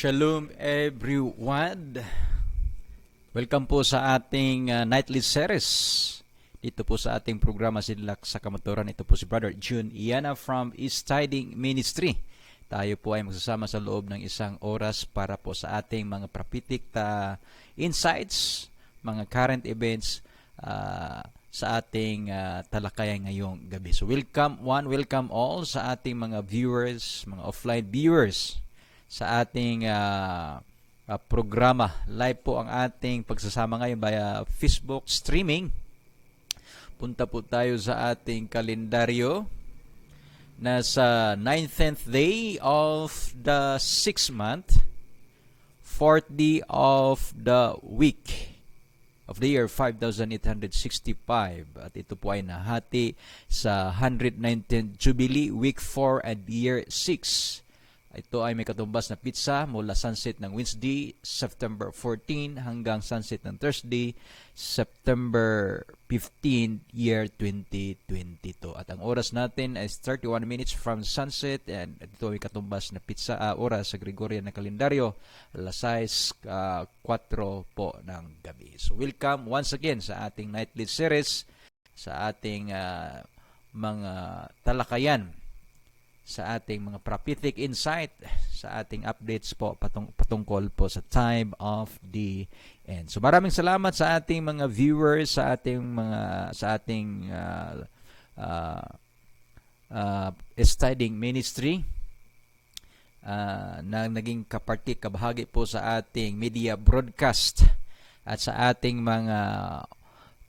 Shalom everyone. Welcome po sa ating nightly series. Dito po sa ating programa Sidlak sa Kamaturan. Ito po si Brother June Iana from East Tiding Ministry. Tayo po ay magsasama sa loob ng isang oras para po sa ating mga prophetic insights, mga current events sa ating talakayan ngayong gabi. So welcome all sa ating mga viewers, mga offline viewers sa ating programa. Live po ang ating pagsasama ngayon via Facebook streaming. Punta po tayo sa ating kalendaryo. Nasa 19th day of the 6th month, 4th day of the week of the year 5865. At ito po ay nahati sa 119th Jubilee, week 4 and year 6. Ito ay may katumbas na pizza mula sunset ng Wednesday, September 14 hanggang sunset ng Thursday, September 15, year 2022. At ang oras natin is 31 minutes from sunset, and ito ay katumbas na pizza oras sa Gregorian na kalendaryo, alas 4 po ng gabi. So welcome once again sa ating nightly series, sa ating mga talakayan, sa ating mga prophetic insight, sa ating updates po patungkol po sa time of the end. So maraming salamat sa ating mga viewers, sa ating studying ministry na naging kabahagi po sa ating media broadcast, at sa ating mga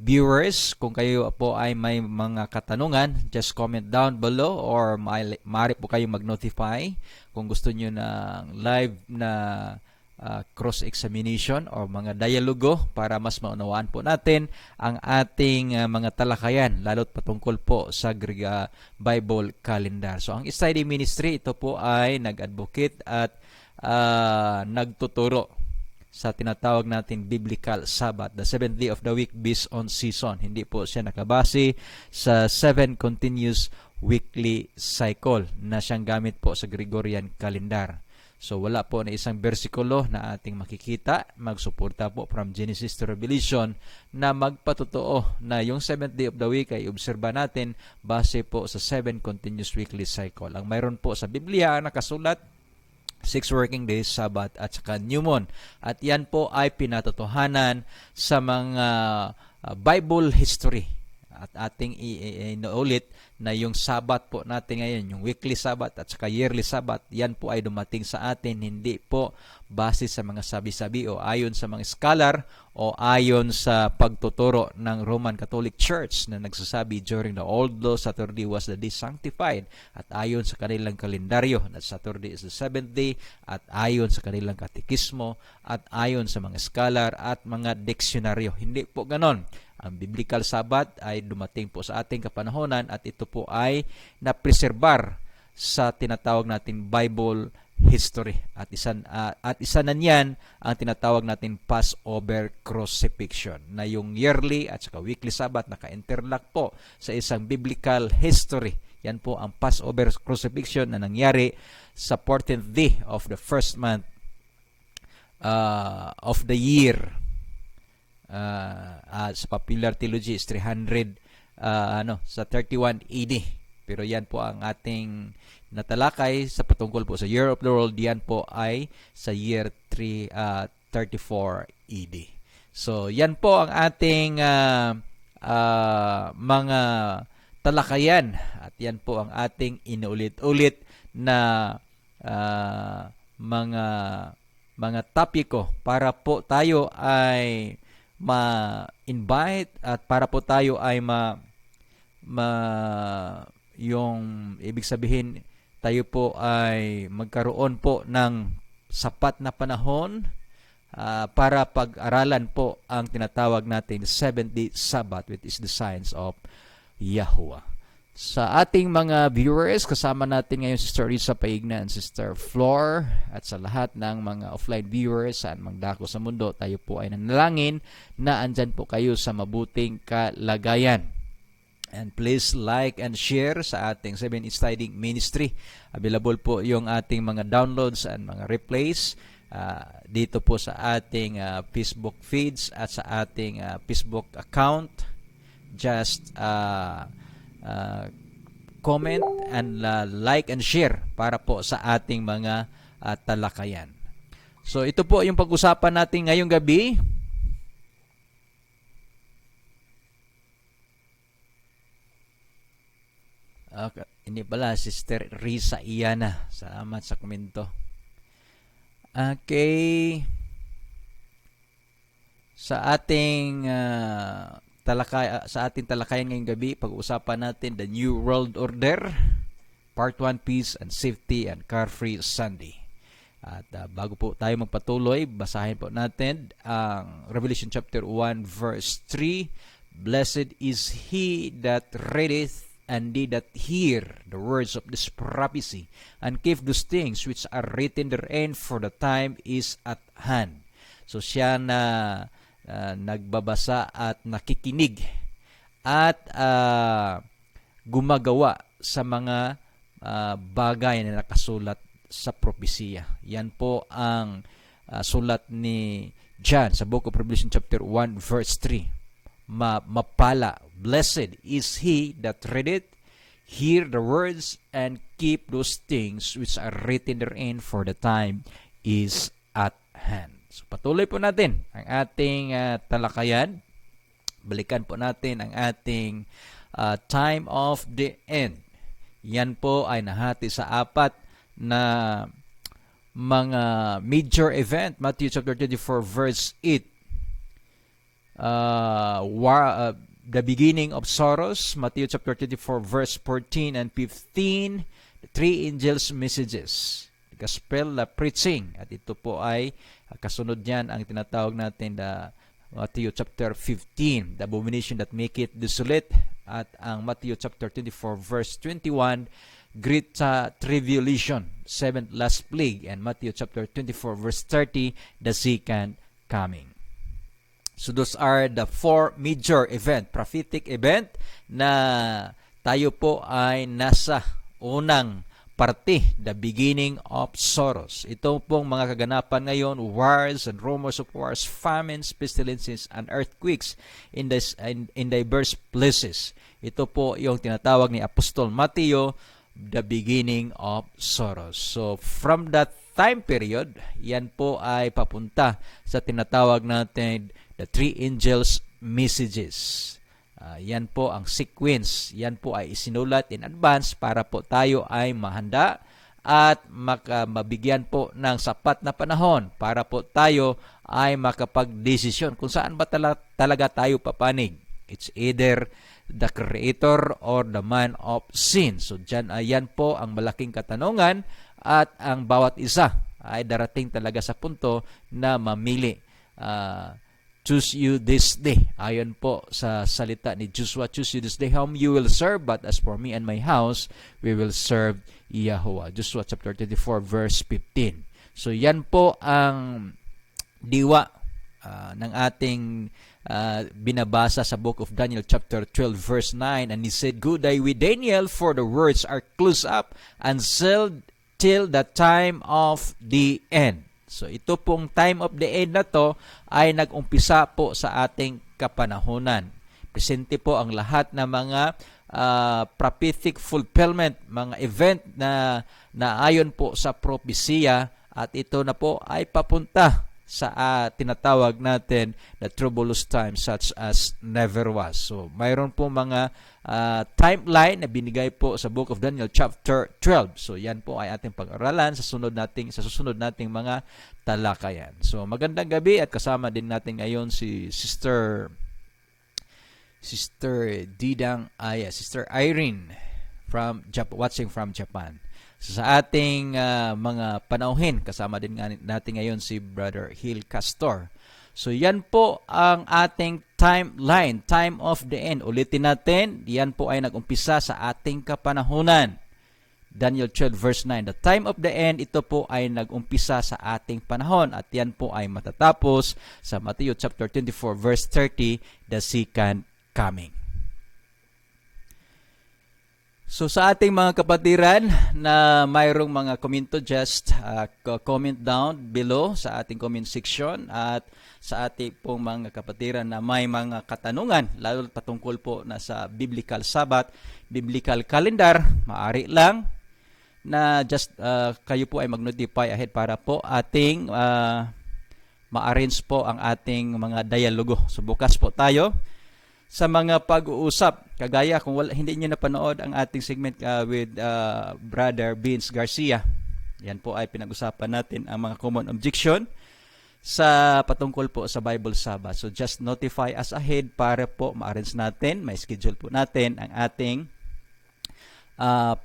viewers. Kung kayo po ay may mga katanungan, just comment down below, or maaari po kayo mag-notify kung gusto nyo ng live na cross-examination o mga dialogo para mas maunawaan po natin ang ating mga talakayan, lalo't patungkol po sa Bible calendar. So ang Study Ministry, ito po ay nag-advocate at nagtuturo sa tinatawag natin Biblical Sabbath, the 7th day of the week based on season. Hindi po siya nakabase sa 7 continuous weekly cycle na siyang gamit po sa Gregorian calendar. So wala po na isang bersikulo na ating makikita magsuporta po from Genesis to Revelation na magpatotoo na yung 7th day of the week ay obserba natin base po sa 7 continuous weekly cycle. Ang mayroon po sa Biblia nakasulat 6 working days, Sabbath, at saka New Moon. At yan po ay pinatotohanan sa mga Bible history. At ating inuulit na yung Sabbath po natin ngayon, yung weekly Sabbath at saka yearly Sabbath, yan po ay dumating sa atin, hindi po base sa mga sabi-sabi o ayon sa mga scholar o ayon sa pagtuturo ng Roman Catholic Church na nagsasabi during the Old Law, Saturday was the day sanctified, at ayon sa kanilang kalendaryo na Saturday is the 7th day, at ayon sa kanilang katekismo, at ayon sa mga scholar at mga diksyonaryo. Hindi po ganon. Ang Biblical Sabbath ay dumating po sa ating kapanahonan, at ito po ay napreserbar sa tinatawag natin Bible history. At isa na niyan ang tinatawag natin Passover crucifixion, na yung yearly at saka weekly Sabbath naka-interlock po sa isang biblical history. Yan po ang Passover crucifixion na nangyari sa 14th day of the first month of the year. Sa popular theology is 300 sa 31 AD. Pero yan po ang ating natalakay sa patungkol po sa Year of the World. Yan po ay sa year 34 AD. So yan po ang ating mga talakayan, at yan po ang ating inuulit-ulit na mga topiko para po tayo ay ma-invite, at para po tayo ay yung ibig sabihin tayo po ay magkaroon po ng sapat na panahon para pag-aralan po ang tinatawag natin 7th-day Sabbath, which is the science of Yahuwah. Sa ating mga viewers, kasama natin ngayon si Sister Risa Paigna and Sister Flor, at sa lahat ng mga offline viewers saan mang dako sa mundo, tayo po ay nanalangin na andyan po kayo sa mabuting kalagayan. And please like and share sa ating 7 East Tiding Ministry. Available po yung ating mga downloads and mga replays dito po sa ating Facebook feeds at sa ating Facebook account. Just comment and like and share para po sa ating mga talakayan. So ito po yung pag-usapan natin ngayong gabi. Hindi pala, Sister Risa Iyana. Salamat sa komento. Okay. Sa ating talakayan ngayong gabi, pag-uusapan natin the New World Order, Part 1, Peace and Safety and Carefree Sunday. At bago po tayo magpatuloy, basahin po natin ang Revelation chapter 1 verse 3. Blessed is he that readeth and they that hear the words of this prophecy, and keep those things which are written therein, for the time is at hand. So siya na nagbabasa at nakikinig at gumagawa sa mga bagay na nakasulat sa propesiya. Yan po ang sulat ni John sa Book of Revelation chapter 1 verse 3. Mapala, blessed is he that readeth, hear the words, and keep those things which are written therein, for the time is at hand. So patuloy po natin ang ating talakayan. Balikan po natin ang ating time of the end. Yan po ay nahati sa apat na mga major event. Matthew chapter 24 verse 8. The beginning of sorrows, Matthew chapter 24 verse 14 and 15, the three angels' messages, the gospel preaching, at ito po ay kasunod niyan ang tinatawag natin the Matthew chapter 15, the abomination that make it desolate, at ang Matthew chapter 24 verse 21, great tribulation, seventh last plague, and Matthew chapter 24 verse 30, the second coming. So those are the four major event, prophetic event, na tayo po ay nasa unang parte, the beginning of sorrows. Ito pong mga kaganapan ngayon, wars and rumors of wars, famines, pestilences, and earthquakes in diverse places. Ito po yung tinatawag ni Apostol Mateo, the beginning of sorrows. So from that time period, yan po ay papunta sa tinatawag natin the three angels' messages. Yan po ang sequence. Yan po ay isinulat in advance para po tayo ay mahanda at mabigyan po ng sapat na panahon para po tayo ay makapag-desisyon kung saan ba talaga tayo papanig. It's either the creator or the man of sin. So yan po ang malaking katanungan, at ang bawat isa ay darating talaga sa punto na mamili. Choose you this day. Ayon po sa salita ni Joshua, choose you this day whom you will serve, but as for me and my house, we will serve Yahweh. Joshua chapter 24 verse 15. So yan po ang diwa ng ating binabasa sa book of Daniel chapter 12 verse 9. And he said, Good day with Daniel, for the words are closed up and sealed till the time of the end. So ito pong time of the end na to ay nag-umpisa po sa ating kapanahunan. Presente po ang lahat ng mga prophetic fulfillment, mga event na ayon po sa propesiya, at ito na po ay papunta sa tinatawag natin the troublous time such as never was. So mayroon po mga timeline na binigay po sa Book of Daniel chapter 12. So yan po ay ating pag-aralan sa susunod nating mga talakayan. So magandang gabi, at kasama din natin ngayon si Sister Sister Irene watching from Japan. So, sa ating mga panauhin, kasama din natin ngayon si Brother Hill Castor. So yan po ang ating timeline, time of the end. Ulitin natin, yan po ay nag-umpisa sa ating kapanahunan. Daniel 12 verse 9, the time of the end, ito po ay nag-umpisa sa ating panahon, at yan po ay matatapos sa Matthew chapter 24 verse 30, the second coming. So sa ating mga kapatiran na mayroong mga komento, just comment down below sa ating comment section, at sa ating pong mga kapatiran na may mga katanungan lalo patungkol po na sa Biblical Sabbath, Biblical Calendar, maaari lang na just kayo po ay mag-notify ahead para po ating ma-arrange po ang ating mga dialogo. So bukas po tayo sa mga pag-uusap. Kagaya kung hindi niyo napanood ang ating segment with Brother Vince Garcia, yan po ay pinag-usapan natin ang mga common objection sa patungkol po sa Bible Sabbath. So just notify us ahead para po ma-arrange natin, may schedule po natin ang ating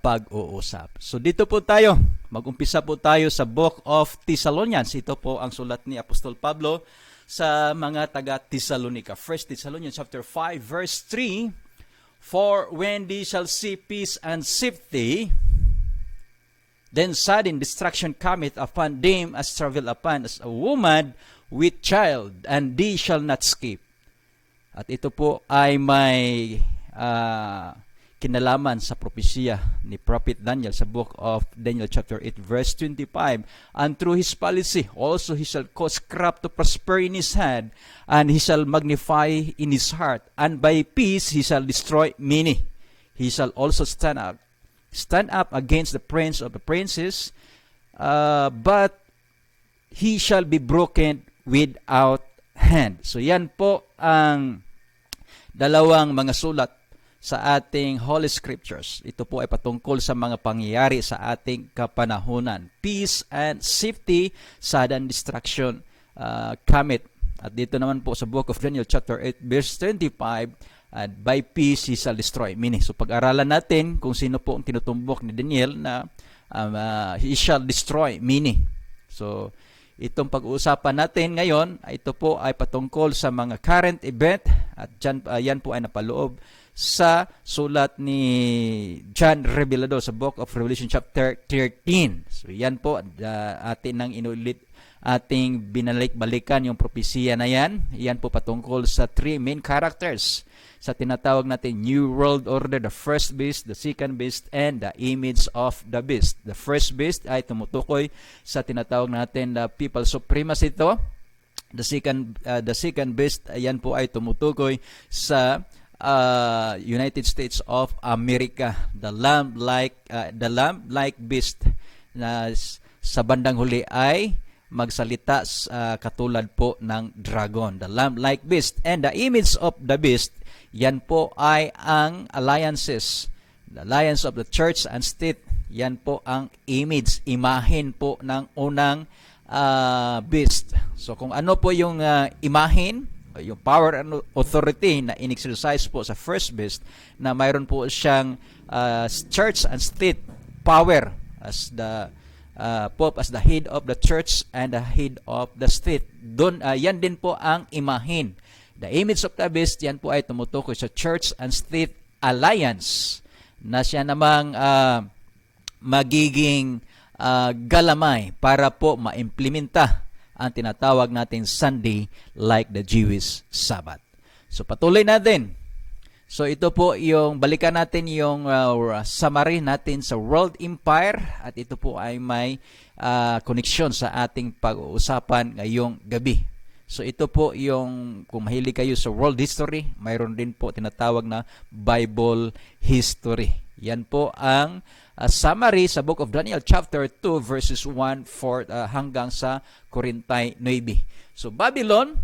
pag-uusap. So dito po tayo, mag-umpisa po tayo sa Book of Thessalonians. Ito po ang sulat ni Apostol Pablo sa mga taga-Thessalonica. 1 Thessalonians chapter 5 verse 3, "For when they shall see peace and safety, then sudden destruction cometh upon them as travel upon as a woman with child, and they shall not escape." At ito po ay may kinalaman sa propesya ni Prophet Daniel sa book of Daniel chapter 8 verse 25. "And through his policy also he shall cause crop to prosper in his hand, and he shall magnify in his heart, and by peace he shall destroy many. He shall also stand up against the prince of the princes, but he shall be broken without hand." So yan po ang dalawang mga sulat sa ating Holy Scriptures. Ito po ay patungkol sa mga pangyayari sa ating kapanahunan. Peace and safety, sudden destruction cometh. At dito naman po sa book of Daniel chapter 8 verse 25, "And by peace he shall destroy many." So pag-aralan natin kung sino po ang tinutumbok ni Daniel na he shall destroy many. So itong pag-uusapan natin ngayon, ito po ay patungkol sa mga current event, at yan po ay napaloob sa sulat ni John Revelador sa book of Revelation chapter 13. So yan po, atin nang inulit, ating binalik-balikan yung propesiya na yan. Yan po patungkol sa three main characters sa tinatawag natin New World Order: the first beast, the second beast, and the image of the beast. The first beast ay tumutukoy sa tinatawag natin the people supremacy ito. The second beast, ayan po ay tumutukoy sa United States of America, the lamb-like beast na sa bandang huli ay magsalita katulad po ng dragon, the lamb-like beast. And the image of the beast, yan po ay ang alliances, the alliance of the church and state. Yan po ang image, imahen po ng unang beast. So kung ano po yung imahen, yung power and authority na in-exercise po sa first beast, na mayroon po siyang church and state power as the Pope as the head of the church and the head of the state. Doon, yan din po ang imahin. The image of the beast, yan po ay tumutukoy sa church and state alliance na siya namang magiging galamay para po maimplementa ang tinatawag natin Sunday like the Jewish Sabbath. So patuloy natin. So ito po yung, balikan natin yung summary natin sa World Empire, at ito po ay may koneksyon sa ating pag-uusapan ngayong gabi. So ito po yung, kung mahilig kayo sa world history, mayroon din po tinatawag na Bible history. Yan po ang summary sa Book of Daniel chapter 2 verses 1 hanggang sa 49. So Babylon,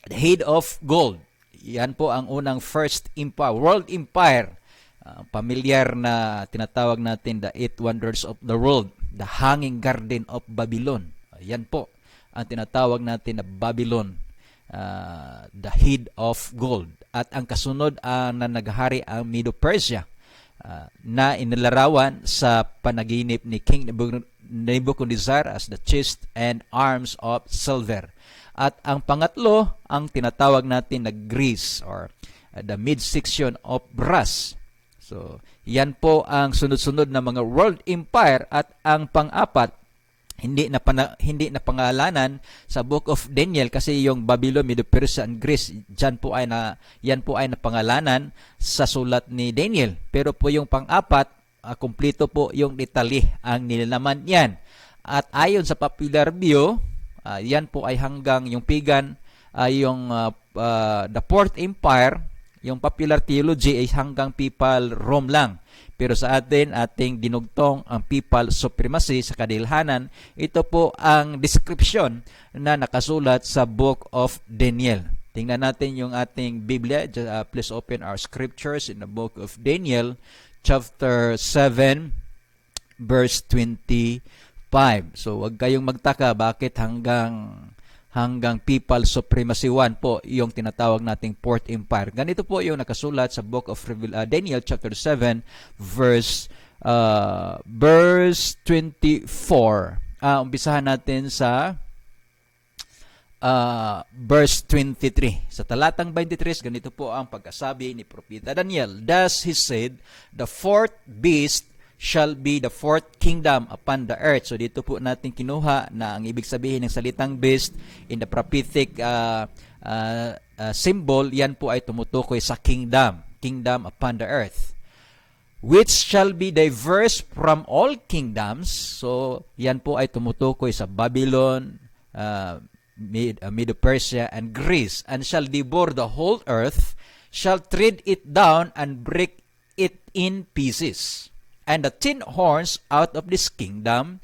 the head of gold. Yan po ang unang first empire, world empire. Pamilyar na tinatawag natin the 8 wonders of the world, the hanging garden of Babylon. Yan po ang tinatawag natin na Babylon, the head of gold. At ang kasunod na naghari ang Medo-Persia, na inilarawan sa panaginip ni King Nebuchadnezzar as the chest and arms of silver. At ang pangatlo, ang tinatawag natin na Greece, or the midsection of brass. So, yan po ang sunod-sunod na mga world empire. At ang pang-apat, hindi na pangalanan sa Book of Daniel kasi yung Babylon, Medo-Persia and Greece yan po ay napangalanan sa sulat ni Daniel. Pero po yung pang-apat, kumpleto po yung detalye ang nilalaman yan. At ayon sa popular view, yan po ay hanggang yung pagan, the Fourth Empire, yung popular theology ay hanggang Papal Rome lang. Pero sa ating dinugtong ang papal supremacy sa kadilhanan. Ito po ang description na nakasulat sa Book of Daniel. Tingnan natin yung ating Biblia. Please open our scriptures in the Book of Daniel, chapter 7, verse 25. So, wag kayong magtaka bakit hanggang Papal Supremacy 1 po yung tinatawag nating Fourth Empire. Ganito po yung nakasulat sa Book of Daniel chapter 7 verse 24. Umpisahan natin sa verse 23. Sa talatang 23, ganito po ang pagkasabi ni Propeta Daniel. Thus he said, the fourth beast shall be the fourth kingdom upon the earth. So dito po natin kinuha na ang ibig sabihin ng salitang beast in the prophetic symbol, yan po ay tumutukoy sa kingdom upon the earth, which shall be diverse from all kingdoms. So yan po ay tumutukoy sa Babylon, Medo-Persia and Greece, and shall devour the whole earth, shall tread it down and break it in pieces. And the 10 horns out of this kingdom,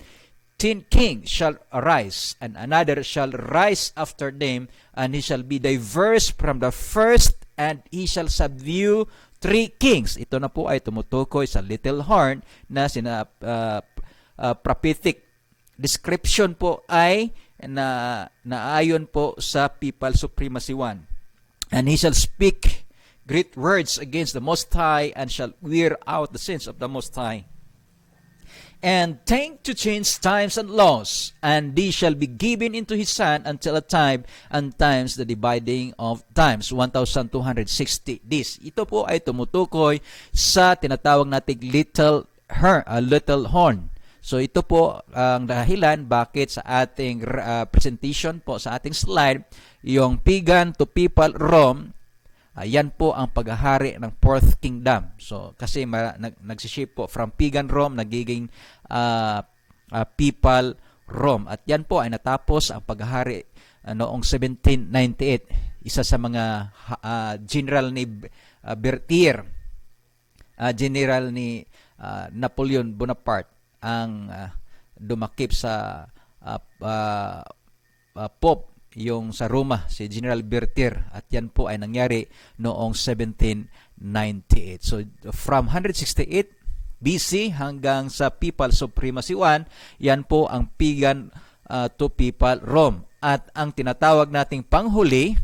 10 kings shall arise, and another shall rise after them, and he shall be diverse from the first, and he shall subdue 3 kings. Ito na po ay tumutukoy sa little horn na prophetic description po ay naayon po sa Papal Supremacy 1. And he shall speak great words against the Most High, and shall wear out the sins of the Most High, and think to change times and laws, and these shall be given into his hand until a time and times the dividing of times. 1260 this. Ito po ay tumutukoy sa tinatawag nating little horn. So ito po ang dahilan bakit sa ating presentation po sa ating slide, yung pagan to papal Rome, yan po ang paghahari ng Fourth Kingdom. So, kasi nagsishift po from pagan Rome, nagiging papal Rome. At yan po ay natapos ang paghahari noong 1798. Isa sa mga general ni Berthier, general ni Napoleon Bonaparte, ang dumakip sa Pope, yung sa Roma, si General Berthier, at yan po ay nangyari noong 1798. So from 168 BC hanggang sa Papal Supremacy 1, yan po ang pagan to papal Rome. At ang tinatawag nating panghuli,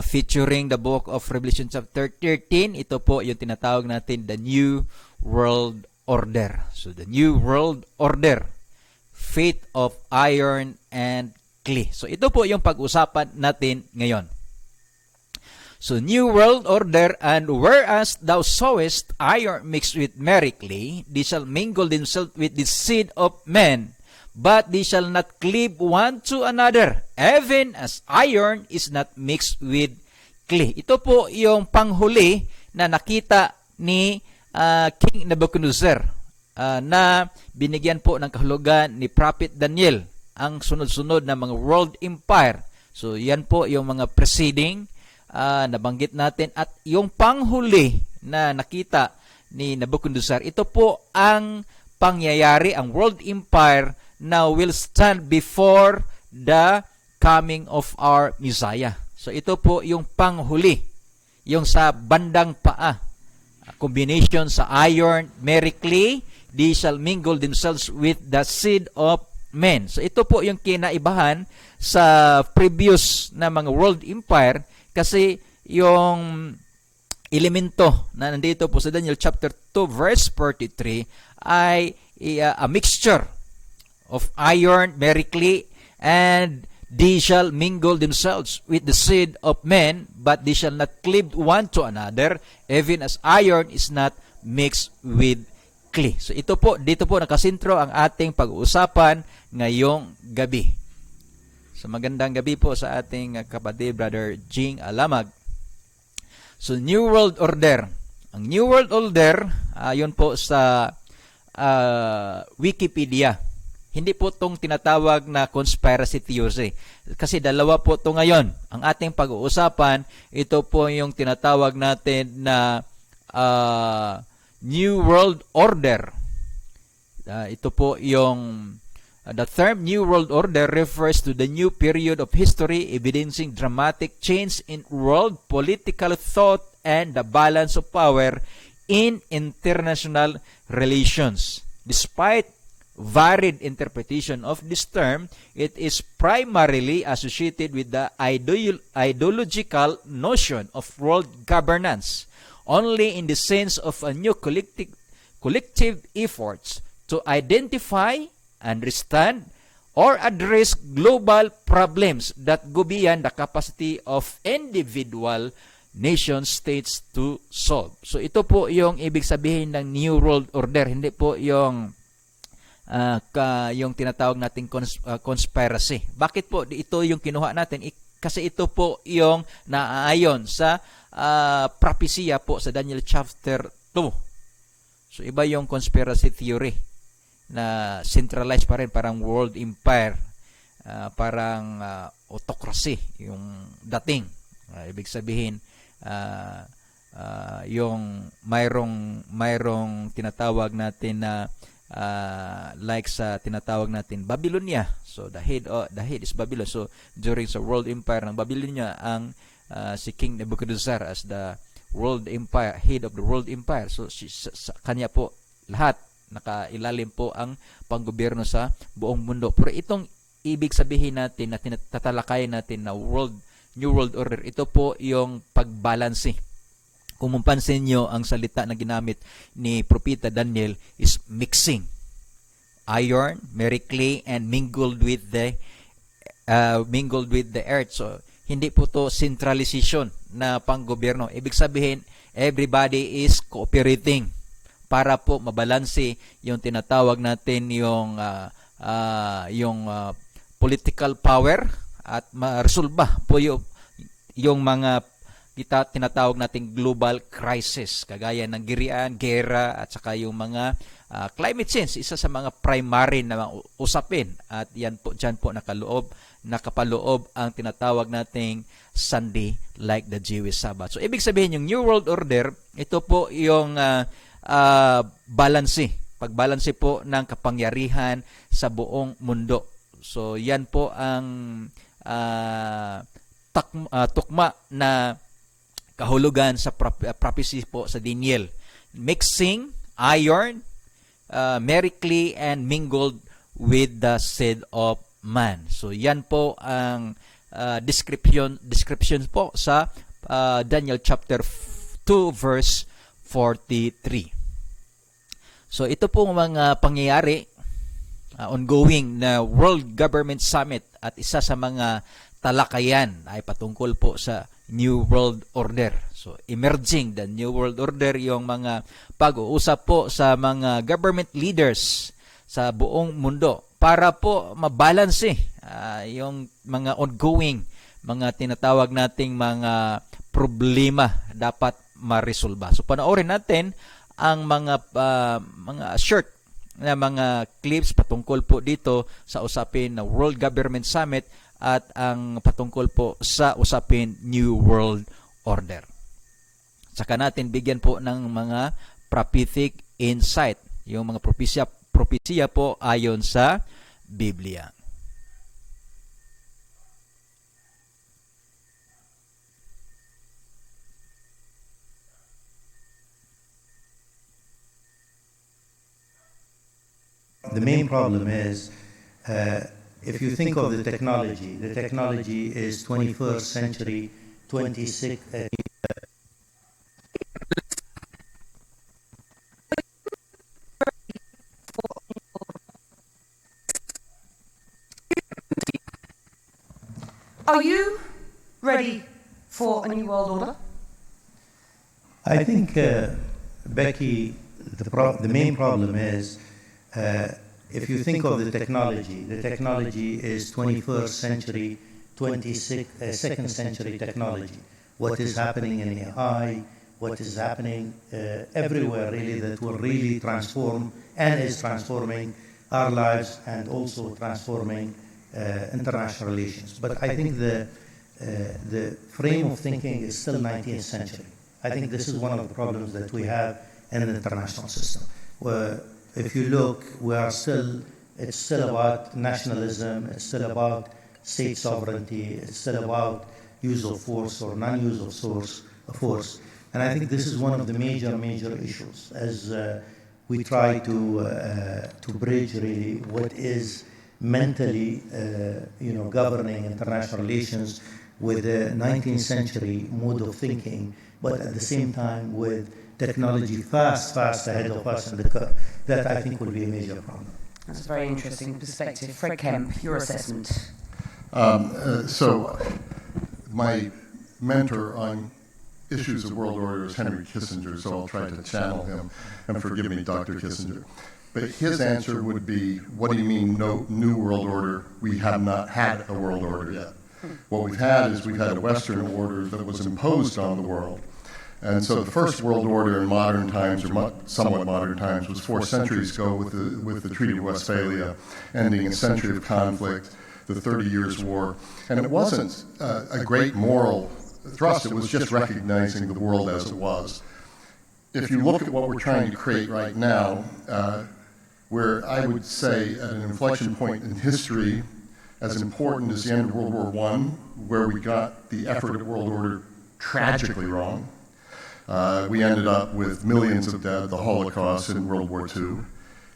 featuring the book of Revelation chapter 13, ito po yung tinatawag natin the New World Order. So the New World Order, faith of iron and clay. So ito po yung pag-usapan natin ngayon. So New World Order, and whereas thou sawest iron mixed with merry clay, they shall mingle themselves with the seed of men, but they shall not cleave one to another, even as iron is not mixed with clay. Ito po yung panghuli na nakita ni King Nebuchadnezzar, na binigyan po ng kahulugan ni Prophet Daniel, ang sunod-sunod na mga world empire. So yan po yung mga preceding nabanggit natin, at yung panghuli na nakita ni Nebuchadnezzar, ito po ang pangyayari, ang world empire na will stand before the coming of our Messiah. So ito po yung panghuli, yung sa bandang paa, combination sa iron, merry clay, they shall mingle themselves with the seed of men. So ito po yung kinaibahan sa previous na mga world empire, kasi yung elemento na nandito po sa Daniel chapter 2 verse 43 ay a mixture of iron, merry clay, and they shall mingle themselves with the seed of men, but they shall not cleave one to another, even as iron is not mixed with weekly. So dito po nakasentro ang ating pag-uusapan ngayong gabi. So magandang gabi po sa ating kapatid, Brother Jing Alamag. So New World Order. Ang New World Order, ayon po sa Wikipedia, hindi po itong tinatawag na conspiracy theory. Kasi dalawa po ito ngayon. Ang ating pag-uusapan, ito po yung tinatawag natin na New World Order. Ito po yung the term New World Order refers to the new period of history evidencing dramatic change in world political thought and the balance of power in international relations. Despite varied interpretation of this term, it is primarily associated with the ideological notion of world governance, only in the sense of a new collective efforts to identify, understand, or address global problems that go beyond the capacity of individual nation states to solve. So ito po yung ibig sabihin ng New World Order, hindi po yung yung tinatawag nating conspiracy. Bakit po ito yung kinuha natin? Kasi ito po yung naaayon sa propesya po sa Daniel chapter 2. So iba yung conspiracy theory na centralized pa rin, parang world empire, parang autocracy yung dating. Ibig sabihin yung mayroong tinatawag natin na like sa tinatawag natin Babylonia. So the head is Babylon. So during sa world empire ng Babylonia, ang si King Nebuchadnezzar as the world empire, head of the world empire. So sa kanya po lahat nakailalim po ang panggobyerno sa buong mundo. Pero itong ibig sabihin natin na tatalakayin natin na New World Order, ito po yung pagbalanse. Kung mapansin nyo, ang salita na ginamit ni Propeta Daniel is mixing. Iron, very clay, and mingled with the earth. So, hindi po to centralization na panggobyerno. Ibig sabihin, everybody is cooperating para po mabalanse yung tinatawag natin yung political power at maresolba po yung mga tinatawag nating global crisis, kagaya ng gera at saka yung mga climate change, isa sa mga primary na mga usapin, at yan po dyan po nakapaloob ang tinatawag nating Sunday like the Jewish Sabbath. So ibig sabihin yung New World Order, ito po yung pagbalanse po ng kapangyarihan sa buong mundo. So yan po ang tukma na kahulugan sa prophecy po sa Daniel. Mixing iron, merrily and mingled with the seed of man. So yan po ang description po sa Daniel chapter 2 verse 43. So ito po mga pangyayari, ongoing na World Government Summit, at isa sa mga talakayan ay patungkol po sa New World Order. So, emerging the New World Order, yung mga pag-uusap po sa mga government leaders sa buong mundo para po mabalanse yung mga ongoing, mga tinatawag nating mga problema dapat maresolba. So, panoorin natin ang mga short na mga clips patungkol po dito sa usapin na World Government Summit at ang patungkol po sa usapin New World Order. Saka natin bigyan po ng mga prophetic insight, yung mga propesya po ayon sa Biblia. The main problem is, if you think of the technology is 21st century, 26th. Are you ready for a new world order? I think, Becky, the main problem is if you think of the technology is 21st century, 22nd century technology. What is happening in AI, what is happening everywhere really that will really transform and is transforming our lives and also transforming international relations. But I think the frame of thinking is still 19th century. I think this is one of the problems that we have in the international system. Where if you look, it's still about nationalism, it's still about state sovereignty, it's still about use of force or non-use of force. And I think this is one of the major issues as we try to bridge really what is mentally, governing international relations with the 19th century mode of thinking, but at the same time with technology fast ahead of us in the curve. That I think will be a major problem. That's a very interesting perspective. Fred Kemp, your assessment. So, my mentor on issues of world order is Henry Kissinger, so I'll try to channel him, and forgive me, Dr. Kissinger. But his answer would be, what do you mean, no new world order? We have not had a world order yet. What we've had a Western order that was imposed on the world. And so the first world order in modern times, or somewhat modern times, was 4 centuries ago with the Treaty of Westphalia, ending a century of conflict, the 30 Years' War. And it wasn't a great moral thrust, it was just recognizing the world as it was. If you look at what we're trying to create right now, where I would say at an inflection point in history, as important as the end of World War I, where we got the effort at world order tragically wrong. We ended up with millions of dead, the Holocaust in World War II.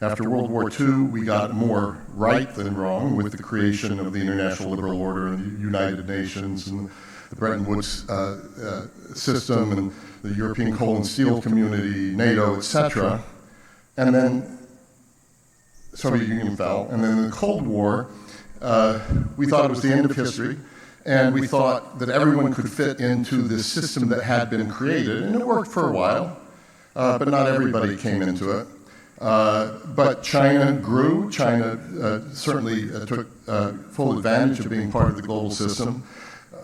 After World War II, we got more right than wrong with the creation of the International Liberal Order and the United Nations and the Bretton Woods system and the European Coal and Steel Community, NATO, etc. And then Soviet Union fell. And then in the Cold War, we thought it was the end of history. And we thought that everyone could fit into this system that had been created. And it worked for a while, but not everybody came into it. But China grew. China certainly took full advantage of being part of the global system.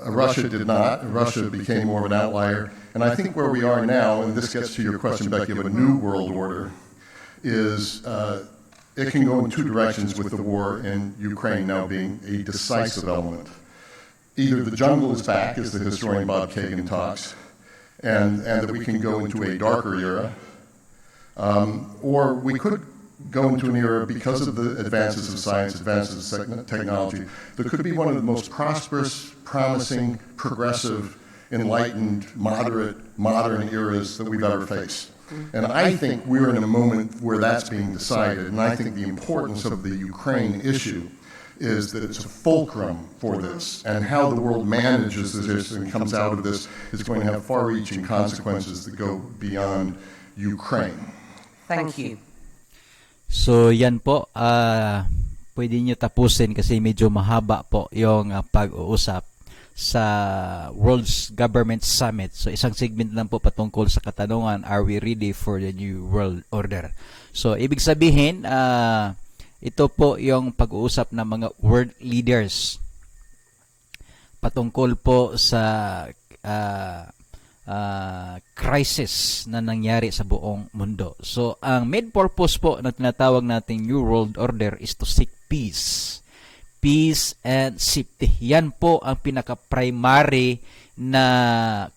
Russia did not. Russia became more of an outlier. And I think where we are now, and this gets to your question, Becky, of a new world order, is it can go in 2 directions with the war in Ukraine now being a decisive element. Either the jungle is back, as the historian Bob Kagan talks, and that we can go into a darker era, or we could go into an era, because of the advances of science, advances of technology, that could be one of the most prosperous, promising, progressive, enlightened, moderate, modern eras that we've ever faced. And I think we're in a moment where that's being decided, and I think the importance of the Ukraine issue is that it's a fulcrum for this, and how the world manages this and comes out of this is going to have far-reaching consequences that go beyond Ukraine. Thank you. So yan po, pwede nyo tapusin kasi medyo mahaba po yung pag-uusap sa World's Government Summit. So isang segment lang po patungkol sa katanungan, are we ready for the new world order? So ibig sabihin, ito po yung pag-uusap ng mga world leaders patungkol po sa crisis na nangyari sa buong mundo. So, ang main purpose po na tinatawag nating New World Order is to seek peace. Peace and safety. Yan po ang pinaka-primary na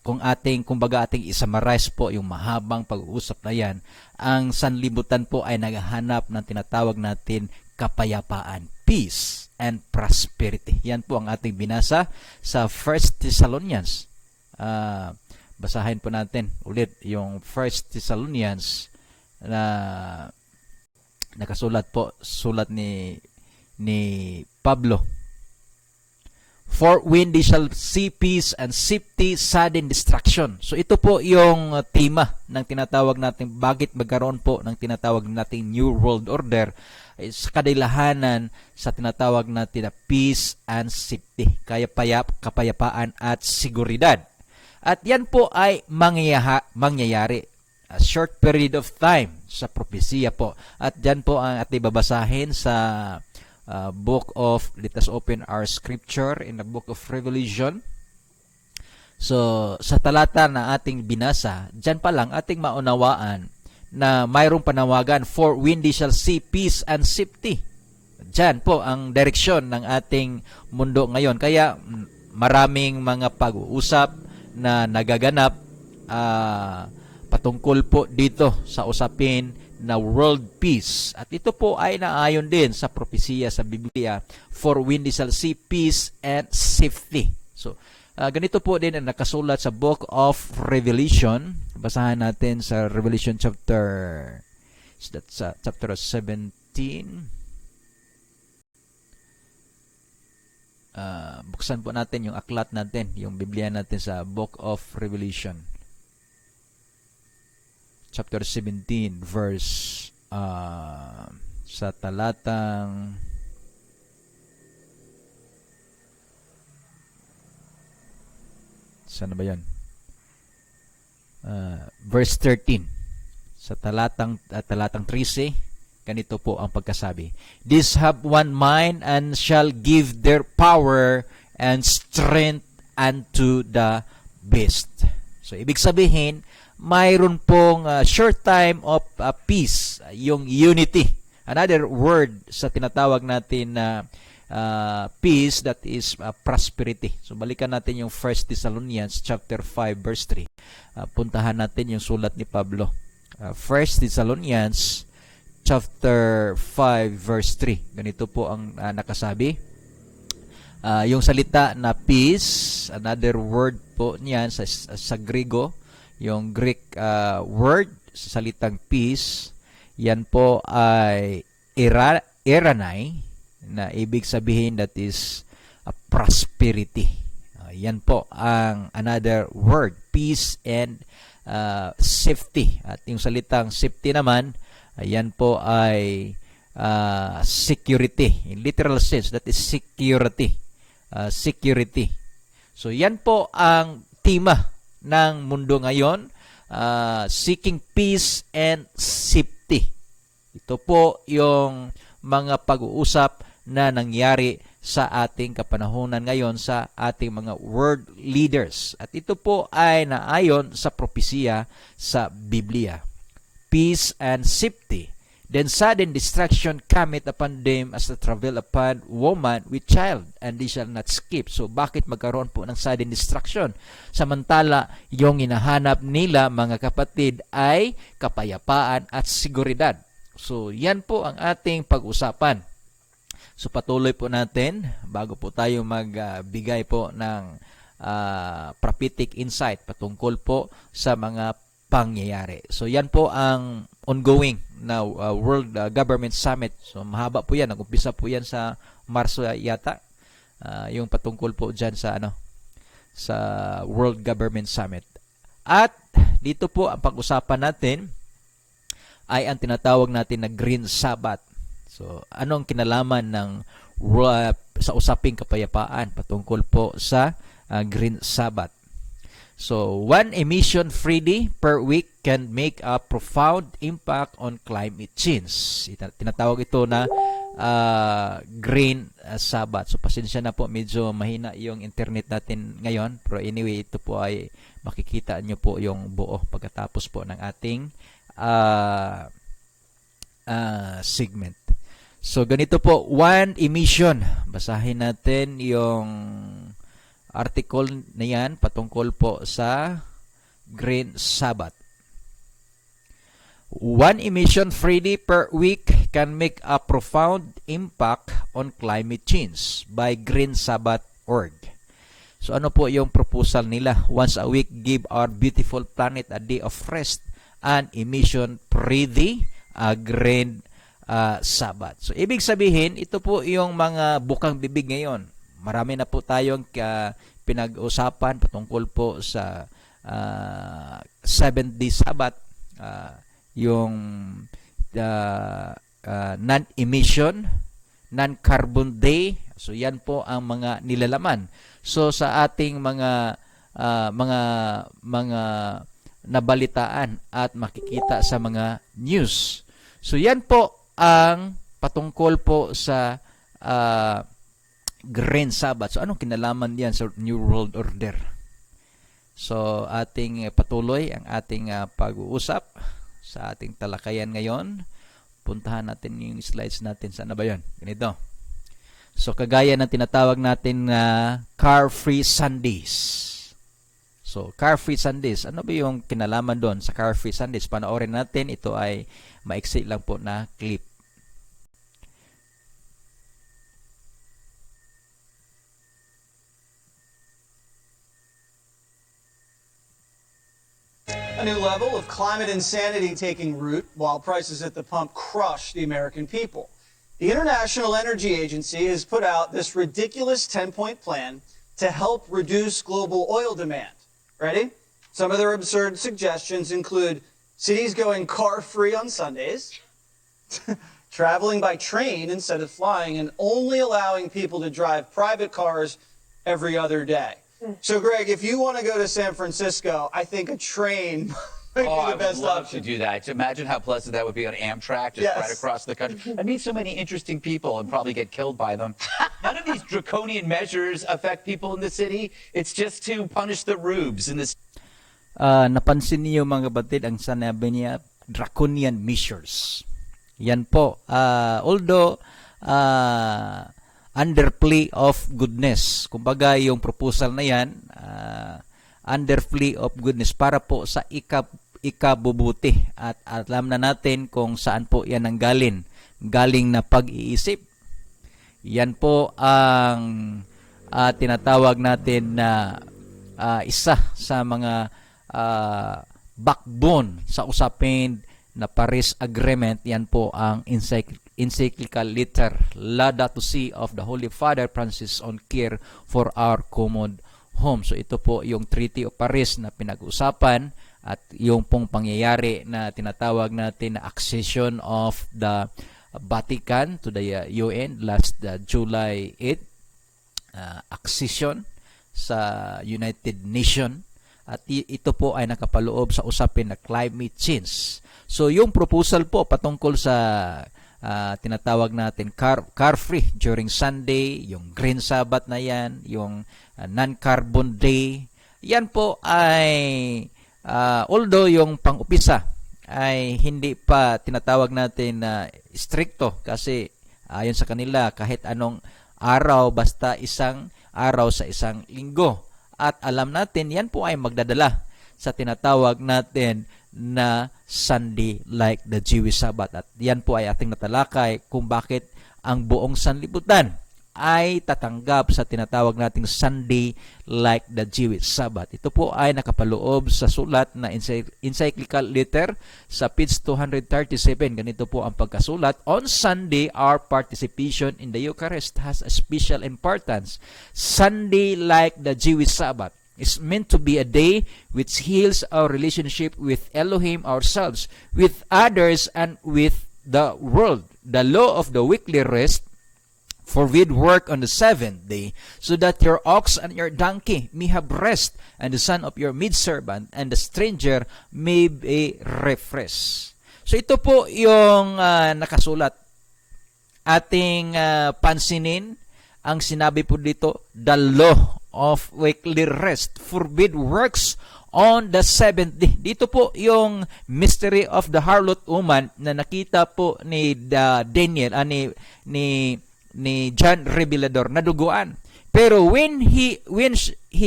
kumbaga ating isummarize po yung mahabang pag-uusap na yan. Ang sanlibutan po ay naghahanap ng tinatawag natin kapayapaan, peace and prosperity. Yan po ang ating binasa sa 1 Thessalonians. Basahin po natin ulit yung 1 Thessalonians na nakasulat po, sulat ni Pablo. For when they shall see peace and safety, sudden destruction. So ito po yung tema ng tinatawag natin, bakit magkaroon po ng tinatawag nating New World Order, sa kadahilahanan sa tinatawag natin na peace and safety, kapayapaan at seguridad. At yan po ay mangyayari A short period of time sa propesya po. At dyan po ang ating babasahin sa book of, let us open our scripture in the book of Revelation. So, sa talata na ating binasa, dyan pa lang ating maunawaan na mayroong panawagan, for when they shall see peace and safety. Dyan po ang direksyon ng ating mundo ngayon. Kaya maraming mga pag-uusap na nagaganap patungkol po dito sa usapin na world peace. At ito po ay naayon din sa propesiya sa Biblia, for when they shall see peace and safety. So, ganito po din ang nakasulat sa book of Revelation. Basahan natin sa Revelation chapter 17. Buksan po natin yung aklat natin, yung Biblia natin sa Book of Revelation. Chapter 17, verse sa talatang saan ba yan? Verse 13. Sa talatang 13, ganito po ang pagkasabi. These have one mind and shall give their power and strength unto the beast. So, ibig sabihin, mayroon pong short time of peace, yung unity. Another word sa tinatawag natin na peace, that is prosperity. So, balikan natin yung 1 Thessalonians chapter 5 verse 3. Puntahan natin yung sulat ni Pablo. 1 Thessalonians chapter 5 verse 3. Ganito po ang nakasabi. Yung salita na peace, another word po niyan sa Griego, yung Greek word sa salitang peace, yan po ay eranai, na ibig sabihin that is prosperity. Yan po ang another word, peace and safety. At yung salitang safety naman, ayan po ay security. In literal sense, that is security. Security. So, yan po ang tema ng mundo ngayon, seeking peace and safety. Ito po yung mga pag-uusap na nangyari sa ating kapanahunan ngayon sa ating mga world leaders. At ito po ay naayon sa propesiya sa Biblia. Peace and safety. Then sudden destruction cometh upon them as the travel upon woman with child, and they shall not escape. So, bakit magkaroon po ng sudden destruction? Samantala, yung hinahanap nila, mga kapatid, ay kapayapaan at seguridad. So, yan po ang ating pag-usapan. So, patuloy po natin, bago po tayo magbigay po ng prophetic insight patungkol po sa mga pangyayari. So, yan po ang ongoing na World Government Summit. So, mahaba po yan. Nag-umpisa po yan sa Marso yata. Yung patungkol po dyan sa, sa World Government Summit. At dito po ang pag-usapan natin ay ang tinatawag natin na Green Sabbath. So, anong kinalaman ng sa usaping kapayapaan patungkol po sa Green Sabbath? So, one emission free day per week can make a profound impact on climate change. Tinatawag ito na Green Sabbath. So, pasensya na po, medyo mahina yung internet natin ngayon. Pero anyway, ito po ay makikita nyo po yung buo pagkatapos po ng ating segment. So, ganito po, one emission. Basahin natin yung article na yan patungkol po sa Green Sabbath. One emission free day per week can make a profound impact on climate change by Green Sabbath.org. So, ano po yung proposal nila? Once a week, give our beautiful planet a day of rest and emission free day, a Green Sabbath. So, ibig sabihin, ito po yung mga bukang bibig ngayon. Marami na po tayong pinag-usapan patungkol po sa 7-day Sabbath, yung non-emission, non-carbon day. So, yan po ang mga nilalaman. So, sa ating mga nabalitaan at makikita sa mga news. So yan po ang patungkol po sa Green Sabbath. So anong kinalaman diyan sa New World Order? So ating patuloy ang ating pag-uusap sa ating talakayan ngayon. Puntahan natin yung slides natin. Saan na ba yun? Ganito. So kagaya ng tinatawag natin Car-Free Sundays. So, Car-Free Sundays. Ano ba yung kinalaman doon sa Car-Free Sundays? Panoorin natin. Ito ay maiksi lang po na clip. A new level of climate insanity taking root while prices at the pump crush the American people. The International Energy Agency has put out this ridiculous 10-point plan to help reduce global oil demand. Ready? Some of their absurd suggestions include cities going car-free on Sundays, traveling by train instead of flying, and only allowing people to drive private cars every other day. So, Greg, if you want to go to San Francisco, I think a train might be the best I would love option. to do that. Imagine how pleasant that would be on Amtrak, just Yes. right across the country. I'd meet so many interesting people and probably get killed by them. None of these draconian measures affect people in the city. It's just to punish the rubes in the Napansin niyo mga kapatid ang sinabi niya, draconian measures. Yan po. Although under plea of goodness. Kumbaga yung proposal na yan, under plea of goodness para po sa ikabubuti. At alam na natin kung saan po yan ang galing na pag-iisip. Yan po ang tinatawag natin na isa sa mga backbone sa usapin na Paris Agreement. Yan po ang encyclical letter Laudato Si of the Holy Father Francis on care for our common home. So ito po yung Treaty of Paris na pinag-usapan at yung pong pangyayari na tinatawag natin na accession of the Vatican to the UN last July 8, accession sa United Nations. At ito po ay nakapaloob sa usapin na climate change. So yung proposal po patungkol sa tinatawag natin car-free during Sunday, yung Green Sabbath na yan, yung non-carbon day, yan po ay although yung pang-upisa ay hindi pa tinatawag natin na stricto kasi ayon sa kanila kahit anong araw basta isang araw sa isang linggo. At alam natin, yan po ay magdadala sa tinatawag natin na Sunday like the Jewish Sabbath. At yan po ay ating natalakay kung bakit ang buong sanlibutan ay tatanggap sa tinatawag nating Sunday like the Jewish Sabbath. Ito po ay nakapaloob sa sulat na encyclical letter sa page 237. Ganito po ang pagkasulat. On Sunday, our participation in the Eucharist has a special importance. Sunday like the Jewish Sabbath is meant to be a day which heals our relationship with Elohim ourselves, with others, and with the world. The law of the weekly rest forbid work on the seventh day, so that your ox and your donkey may have rest, and the son of your maidservant and the stranger may be refreshed. So ito po yung nakasulat. Ating pansinin ang sinabi po dito, the law of weekly rest forbid works on the seventh day. Dito po yung mystery of the harlot woman na nakita po ni Daniel, ni John Revelador na duguan. Pero when he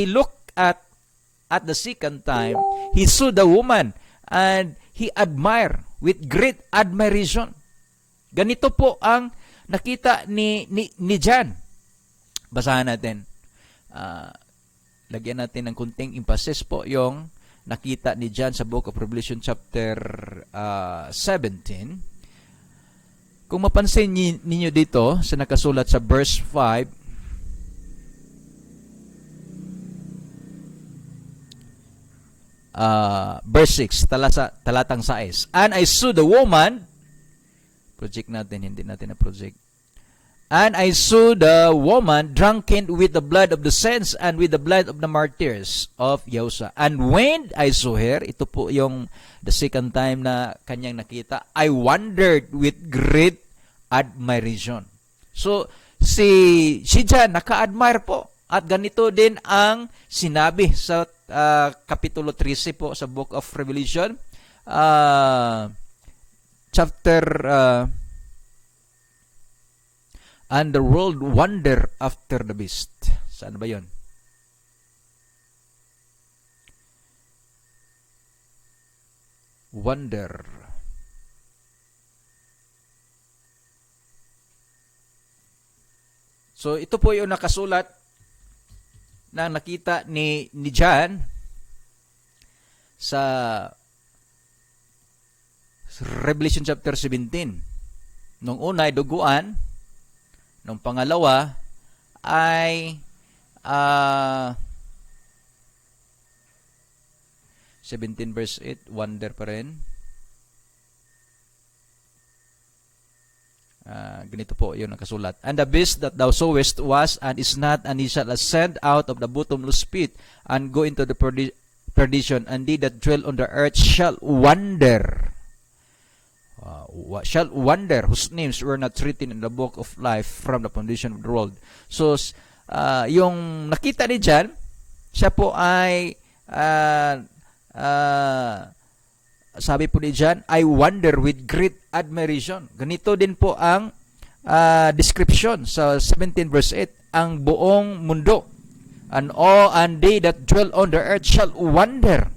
looked at the second time, he saw the woman and he admired with great admiration. Ganito po ang nakita ni John. Basahan natin. Lagyan natin ng kunting emphasis po yung nakita ni John sa Book of Revelation chapter 17. Kung mapansin ninyo dito sa nakasulat sa verse 5, verse 6, talatang 6. And I saw the woman, project natin, hindi natin na project. And I saw the woman drunken with the blood of the saints and with the blood of the martyrs of Yahushua. And when I saw her, ito po yung the second time na kanyang nakita, I wondered with great admiration. So, si John naka-admire po. At ganito din ang sinabi sa Kapitulo 13 po sa Book of Revelation, chapter and the world wonder after the beast. Saan ba yun? Wonder. So ito po yung nakasulat na nakita ni John sa Revelation chapter 17. Nung una ay duguan, nung pangalawa ay 17 verse 8, wonder pa rin. Ganito po yun nakasulat. And the beast that thou sawest was and is not, and he shall ascend out of the bottomless pit and go into the perdition, and they that dwell on the earth shall wonder. Shall wonder whose names were not written in the book of life from the foundation of the world. So, yung nakita ni John, siya po ay sabi po ni John, I wonder with great admiration. Ganito din po ang description sa 17 verse 8. Ang buong mundo and all and they that dwell on the earth shall wonder.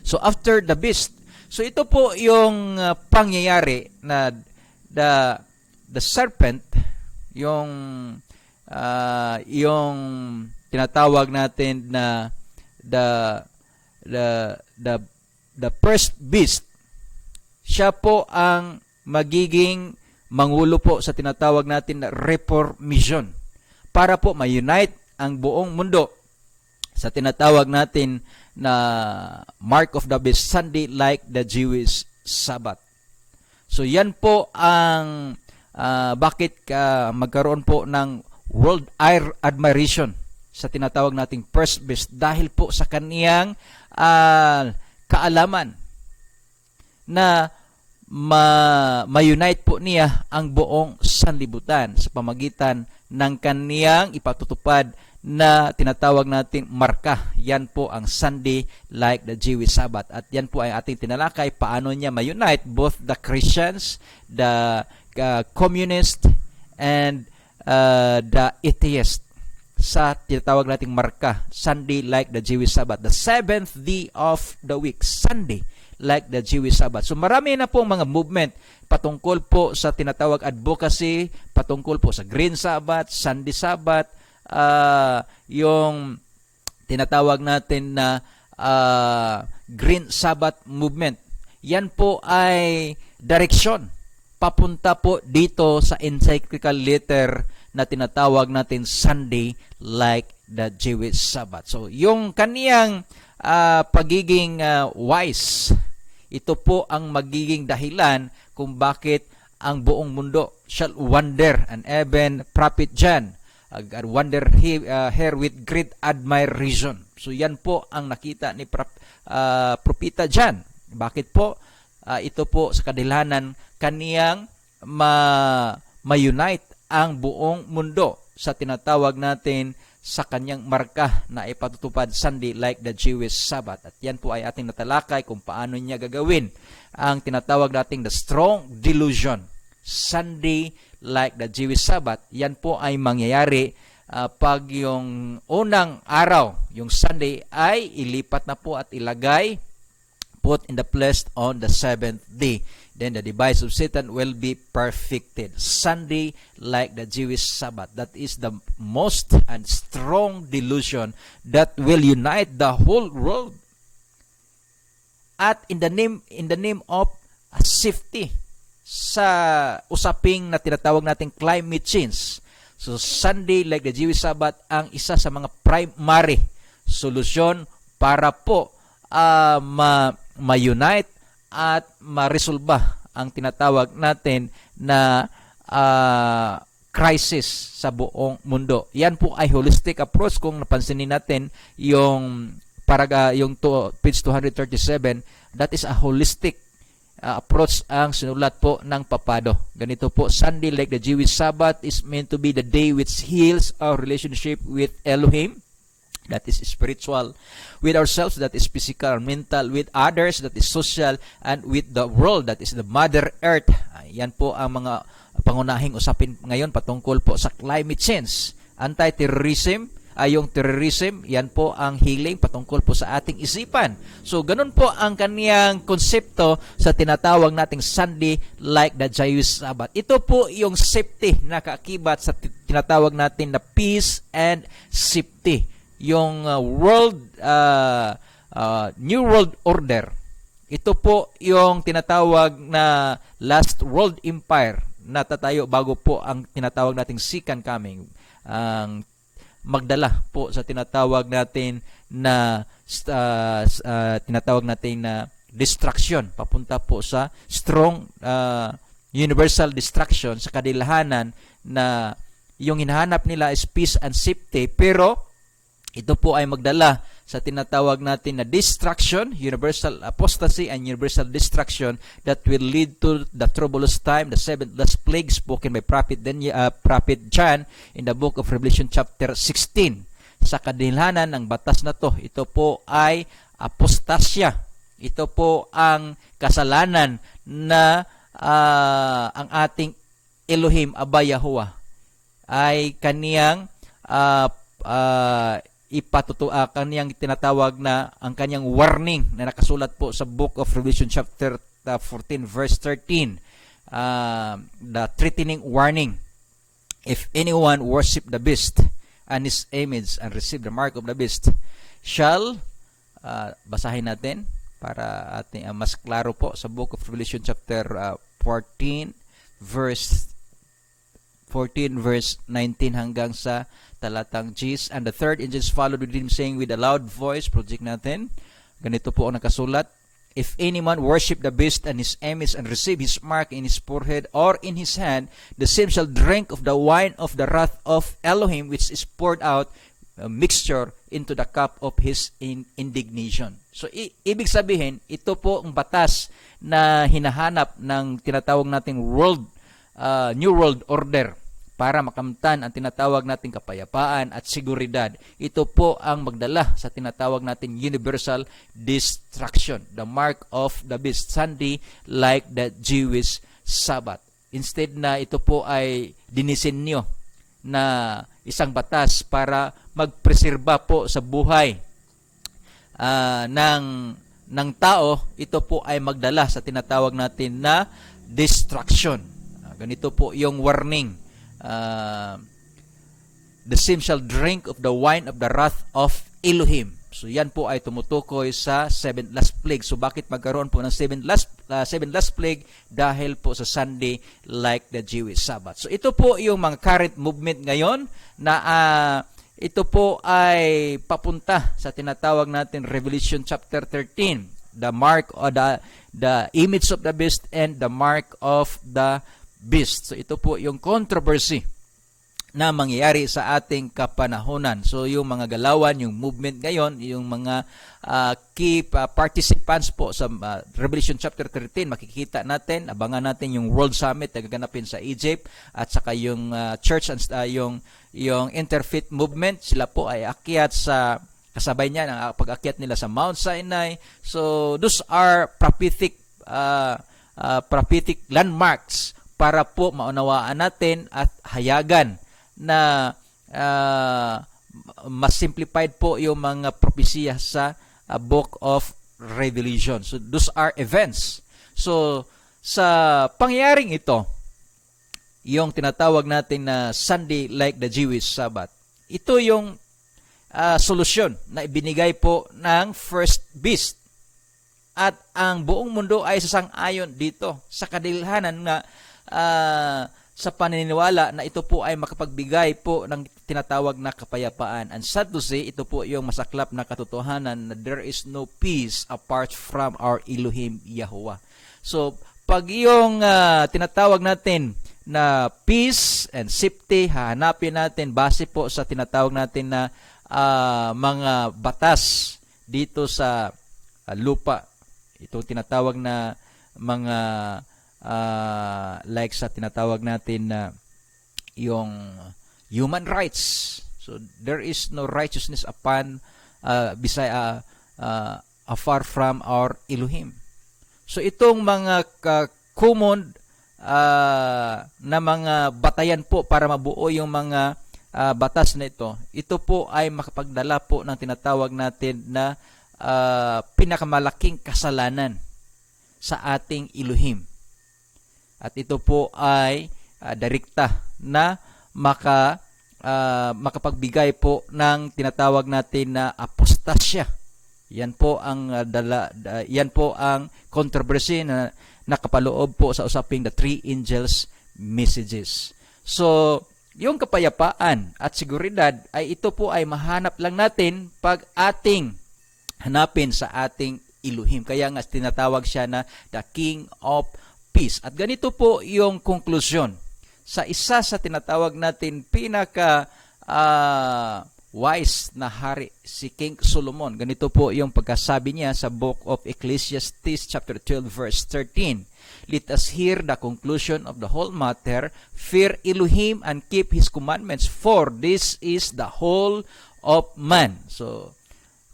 So after the beast. So ito po yung pangyayari na the serpent, yung tinatawag natin na the first beast, siya po ang magiging mangulo po sa tinatawag natin na reformation para po ma-unite ang buong mundo sa tinatawag natin na Mark of the Beast, Sunday like the Jewish Sabbath. So yan po ang bakit magkaroon po ng world admiration sa tinatawag nating first beast, dahil po sa kaniyang kaalaman na ma-unite po niya ang buong sanlibutan sa pamagitan ng kaniyang ipatutupad na tinatawag nating marka. Yan po ang Sunday like the Jewish Sabbath. At yan po ay ating tinalakay paano niya ma-unite both the Christians, the communist, and the atheist sa tinatawag nating marka, Sunday like the Jewish Sabbath, the seventh day of the week, Sunday like the Jewish Sabbath. So marami na po mga movement patungkol po sa tinatawag advocacy, patungkol po sa Green Sabbath, Sunday Sabbath, yung tinatawag natin na Green Sabbath movement. Yan po ay direksyon papunta po dito sa encyclical letter na tinatawag natin Sunday like the Jewish Sabbath. So, yung kaniyang pagiging wise, ito po ang magiging dahilan kung bakit ang buong mundo shall wonder, and even Prophet John wonder here with great admiration. So, yan po ang nakita ni Propeta John. Bakit po? Ito po sa kadahilanan kaniyang ma-unite ang buong mundo sa tinatawag natin sa kanyang marka na ipatutupad Sunday like the Jewish Sabbath. At yan po ay ating natalakay kung paano niya gagawin ang tinatawag nating the strong delusion, Sunday like the Jewish Sabbath. Yan po ay mangyayari pag yung unang araw, yung Sunday, ay ilipat na po at ilagay, put in the place on the seventh day. Then the device of Satan will be perfected. Sunday like the Jewish Sabbath. That is the most and strong delusion that will unite the whole world. At in the name of safety sa usaping na tinatawag nating climate change. So Sunday like the Jewish Sabbath ang isa sa mga primary solusyon para po ma-unite at ma-resolba ang tinatawag natin na crisis sa buong mundo. Yan po ay holistic approach. Kung napansinin natin yung page 237, that is a holistic approach ang sinulat po ng papado. Ganito po, Sunday, like the Jewish Sabbath, is meant to be the day which heals our relationship with Elohim, that is spiritual, with ourselves, that is physical, mental, with others, that is social, and with the world, that is the Mother Earth. Yan po ang mga pangunahing usapin ngayon patungkol po sa climate change. Anti-terrorism, yung terrorism, yan po ang healing patungkol po sa ating isipan. So, ganun po ang kaniyang konsepto sa tinatawag nating Sunday like the Jewish Sabbath. Ito po yung safety na kaakibat sa tinatawag natin na peace and safety. Yung New World Order. Ito po yung tinatawag na Last World Empire na tatayo bago po ang tinatawag nating Second Coming. Ang magdala po sa tinatawag natin na destruction, papunta po sa strong universal destruction, sa kadilahanan na yung hinahanap nila is peace and safety, pero ito po ay magdala sa tinatawag natin na destruction, universal apostasy and universal destruction that will lead to the troublous time, the seventh last plague spoken by Prophet John in the book of Revelation chapter 16. Sa kadilahanan ng batas na to, ito po ay apostasya. Ito po ang kasalanan na ang ating Elohim, Aba Yahuwah, ay kaniyang kaniyang tinatawag na ang kaniyang warning na nakasulat po sa book of Revelation chapter 14 verse 13, the threatening warning, if anyone worship the beast and his image and receive the mark of the beast shall, basahin natin para ating mas klaro po sa book of Revelation chapter 14 verse 19 hanggang sa talatang Gs. And the third angel followed with him, saying with a loud voice, project natin, ganito po ang nakasulat, if any man worship the beast and his image and receive his mark in his forehead or in his hand, the same shall drink of the wine of the wrath of Elohim, which is poured out, a mixture into the cup of his indignation. So, ibig sabihin, ito po ang batas na hinahanap ng tinatawag nating New World Order para makamtan ang tinatawag nating kapayapaan at seguridad. Ito po ang magdala sa tinatawag nating universal destruction, the mark of the beast, Sunday like the Jewish Sabbath. Instead na ito po ay dinisenyo na isang batas para magpreserba po sa buhay ng tao, ito po ay magdala sa tinatawag natin na destruction. Ganito po yung warning. The same shall drink of the wine of the wrath of Elohim. So yan po ay tumutukoy sa seventh last plague. So bakit magkaroon po ng seventh last plague? Dahil po sa Sunday like the Jewish Sabbath. So ito po yung mga current movement ngayon na ito po ay papunta sa tinatawag natin Revelation chapter 13. The mark or the image of the beast and the mark of the beast. So ito po yung controversy na mangyayari sa ating kapanahonan. So yung mga galawan, yung movement ngayon, yung mga key participants po sa Revelation chapter 13, makikita natin, abangan natin yung World Summit na gaganapin sa Egypt at saka yung church and yung Interfaith movement, sila po ay akyat sa kasabay niya ang pag-akyat nila sa Mount Sinai. So those are prophetic landmarks para po maunawaan natin at hayagan na mas simplified po yung mga propesya sa Book of Revelation. So those are events. So sa pangyayaring ito, yung tinatawag natin na Sunday like the Jewish Sabbath, ito yung solusyon na ibinigay po ng first beast. At ang buong mundo ay sasang-ayon dito sa kadilhanan na sa paniniwala na ito po ay makapagbigay po ng tinatawag na kapayapaan. And sad to say, ito po yung masaklap na katotohanan na there is no peace apart from our Elohim Yahuwah. So, pag yung tinatawag natin na peace and safety, hahanapin natin base po sa tinatawag natin na mga batas dito sa lupa. Ito tinatawag na mga like sa tinatawag natin na yung human rights. So there is no righteousness upon afar from our Elohim. So itong mga common na mga batayan po para mabuo yung mga batas na ito po ay makapagdala po ng tinatawag natin na pinakamalaking kasalanan sa ating Elohim. At ito po ay direkta na makapagbigay po ng tinatawag natin na apostasya. Yan po ang yan po ang controversy na nakapaloob po sa usaping the three angels messages. So, yung kapayapaan at seguridad ay ito po ay mahanap lang natin pag ating hanapin sa ating Elohim. Kaya nga tinatawag siya na the King of Peace. At ganito po yung konklusyon sa isa sa tinatawag natin pinaka wise na hari, si King Solomon. Ganito po yung pagkasabi niya sa Book of Ecclesiastes chapter 12 verse 13. Let us hear the conclusion of the whole matter. Fear Elohim and keep His commandments, for this is the whole of man. So,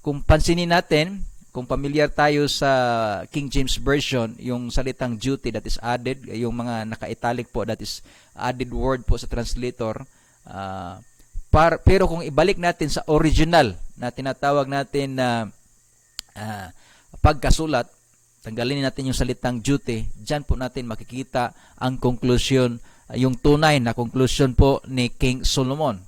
kung pansinin natin, kung familiar tayo sa King James Version, yung salitang duty that is added, yung mga naka-italic po, that is added word po sa translator, pero kung ibalik natin sa original na tinatawag natin na pagkasulat, tanggalin natin yung salitang duty, dyan po natin makikita ang conclusion, yung tunay na conclusion po ni King Solomon.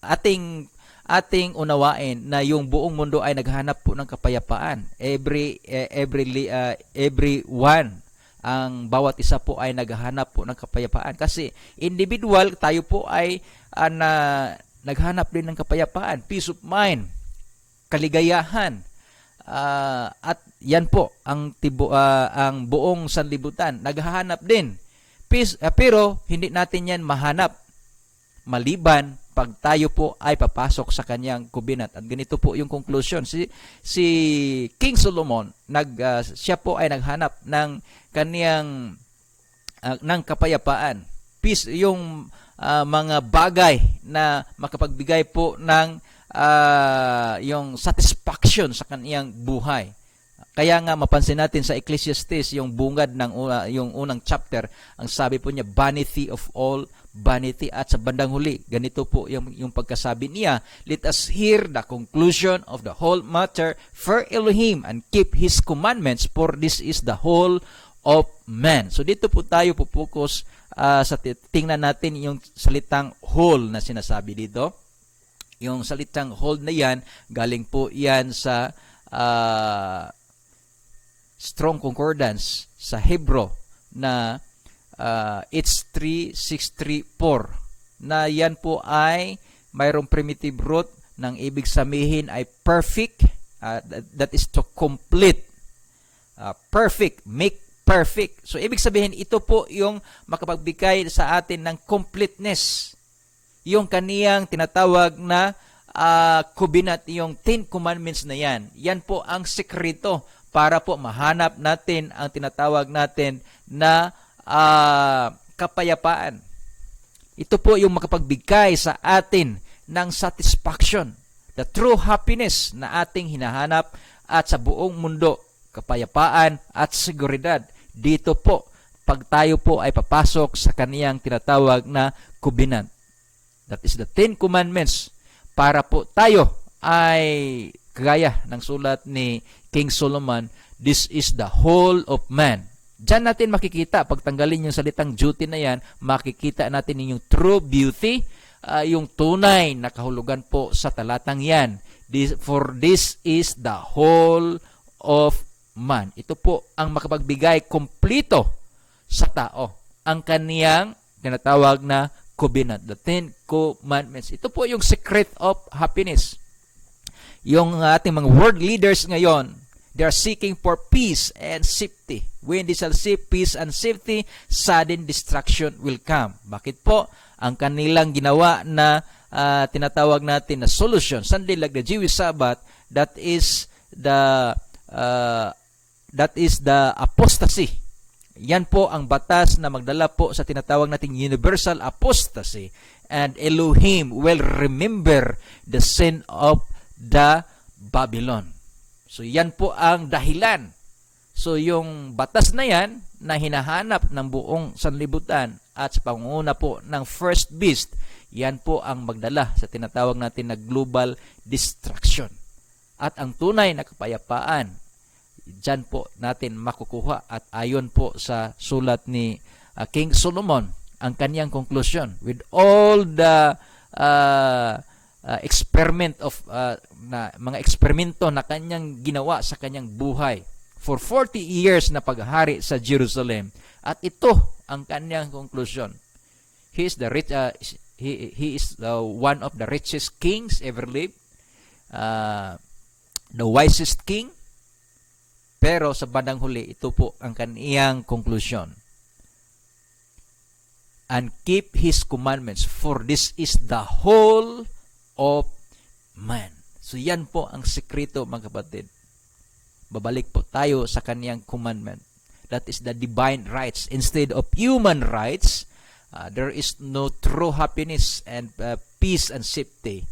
Ating unawain na yung buong mundo ay naghahanap po ng kapayapaan. Everyone, ang bawat isa po ay naghahanap po ng kapayapaan. Kasi individual, tayo po ay naghanap din ng kapayapaan, peace of mind, kaligayahan. At yan po ang buong sanlibutan naghahanap din. Peace, pero hindi natin yan mahanap maliban pag tayo po ay papasok sa kanyang kubinat. At ganito po yung conclusion. Si King Solomon, siya po ay naghanap ng kaniyang ng kapayapaan. Peace, yung mga bagay na makapagbigay po ng yung satisfaction sa kaniyang buhay. Kaya nga mapansin natin sa Ecclesiastes, yung bungad ng yung unang chapter, ang sabi po niya, vanity of all vanity. At sa bandang huli, ganito po yung pagkasabi niya, let us hear the conclusion of the whole matter, fear Elohim and keep His commandments, for this is the whole of man. So dito po tayo pupokus sa tingnan natin yung salitang whole na sinasabi dito. Yung salitang whole na yan, galing po yan sa Strong Concordance sa Hebrew na it's 3634, na yan po ay mayroong primitive root ng ibig sabihin ay perfect, that is to complete, perfect, make perfect. So ibig sabihin ito po yung makapagbigay sa atin ng completeness, yung kaniyang tinatawag na covenant, yung 10 commandments na yan. Yan po ang sekreto para po mahanap natin ang tinatawag natin na kapayapaan. Ito po yung makapagbigay sa atin ng satisfaction, the true happiness na ating hinahanap, at sa buong mundo, kapayapaan at seguridad. Dito po, pag tayo po ay papasok sa kaniyang tinatawag na covenant. That is the 10 commandments, para po tayo ay kagaya ng sulat ni King Solomon, this is the whole of man. Diyan natin makikita, pag tanggalin yung salitang duty na yan, makikita natin yung true beauty, yung tunay na kahulugan po sa talatang yan. For this is the whole of man. Ito po ang makapagbigay kompleto sa tao, ang kaniyang tinatawag na covenant, the 10 commandments. Ito po yung secret of happiness. Yung ating mga world leaders ngayon, They are seeking for peace and safety. When they shall see peace and safety, sudden destruction will come. Bakit po? Ang kanilang ginawa na tinatawag natin na solution, Sunday like the Jewish Sabbath, that is the apostasy. Yan po ang batas na magdala po sa tinatawag nating universal apostasy. And Elohim will remember the sin of the Babylon. So yan po ang dahilan. So yung batas na yan na hinahanap ng buong sanlibutan at sa pangunguna po ng first beast, yan po ang magdala sa tinatawag natin na global destruction. At ang tunay na kapayapaan, dyan po natin makukuha. At ayon po sa sulat ni King Solomon, ang kanyang conclusion, with all the mga eksperimento na kanyang ginawa sa kanyang buhay for 40 years na paghahari sa Jerusalem, at ito ang kanyang conclusion. He is one of the richest kings ever lived, the wisest king. Pero sa bandang huli, ito po ang kaniyang conclusion. And keep His commandments, for this is the whole of man. So yan po ang sekreto, mga kapatid. Babalik po tayo sa kaniyang commandment. That is the divine rights. Instead of human rights, there is no true happiness and peace and safety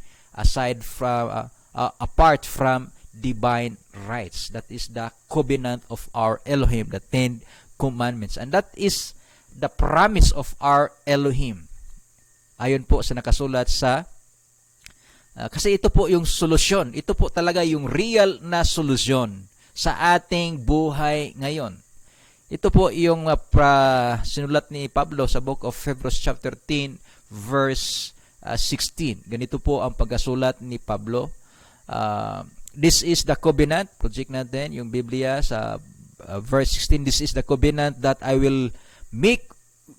apart from divine rights. That is the covenant of our Elohim, the 10 commandments. And that is the promise of our Elohim. Ayon po sa nakasulat sa kasi ito po yung solusyon. Ito po talaga yung real na solusyon sa ating buhay ngayon. Ito po yung sinulat ni Pablo sa book of Hebrews chapter 10 verse 16. Ganito po ang pagkasulat ni Pablo. This is the covenant. Project natin yung Biblia sa verse 16. This is the covenant that I will make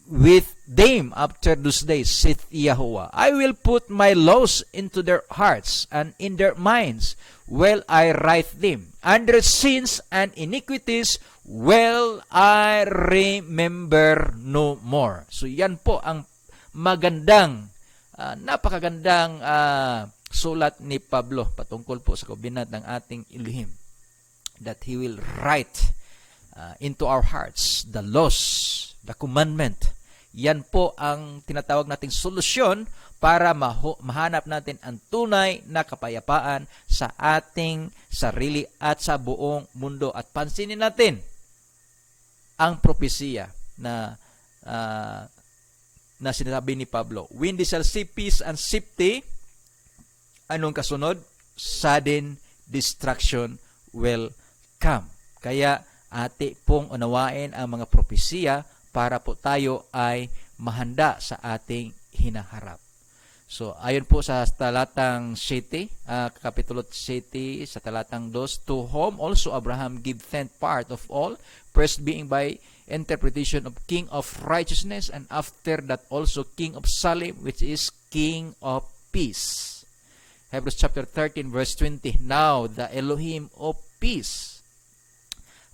with them after those days, saith Yahuwah. I will put my laws into their hearts, and in their minds will I write them. And their sins and iniquities will I remember no more. So yan po ang magandang, napakagandang sulat ni Pablo patungkol po sa covenant ng ating Elohim, that He will write into our hearts the laws, the commandment. Yan po ang tinatawag nating solusyon para mahanap natin ang tunay na kapayapaan sa ating sarili at sa buong mundo. At pansinin natin ang propesiya na sinasabi ni Pablo. When they shall see peace and safety, anong kasunod? Sudden destruction will come. Kaya ati pong unawain ang mga propesiya para po tayo ay mahanda sa ating hinaharap. So, ayon po sa talatang 7, kapitulo 7, sa talatang 2, to whom also Abraham gave tenth part of all, first being by interpretation of King of Righteousness, and after that also King of Salem, which is King of Peace. Hebrews chapter 13, verse 20, now the Elohim of peace.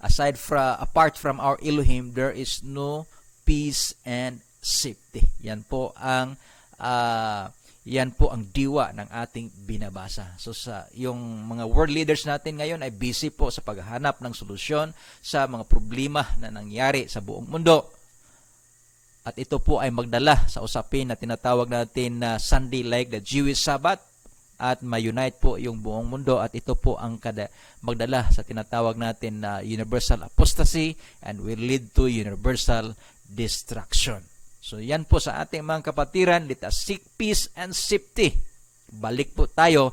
Apart from our Elohim, there is no peace and safety. Yan po ang diwa ng ating binabasa. So yung mga world leaders natin ngayon ay busy po sa paghahanap ng solusyon sa mga problema na nangyari sa buong mundo. At ito po ay magdala sa usapin na tinatawag natin na Sunday like the Jewish Sabbath, at ma-unite po yung buong mundo, at ito po ang magdala sa tinatawag natin na universal apostasy and will lead to universal destruction. So yan po sa ating mga kapatiran, let us seek peace and safety. Balik po tayo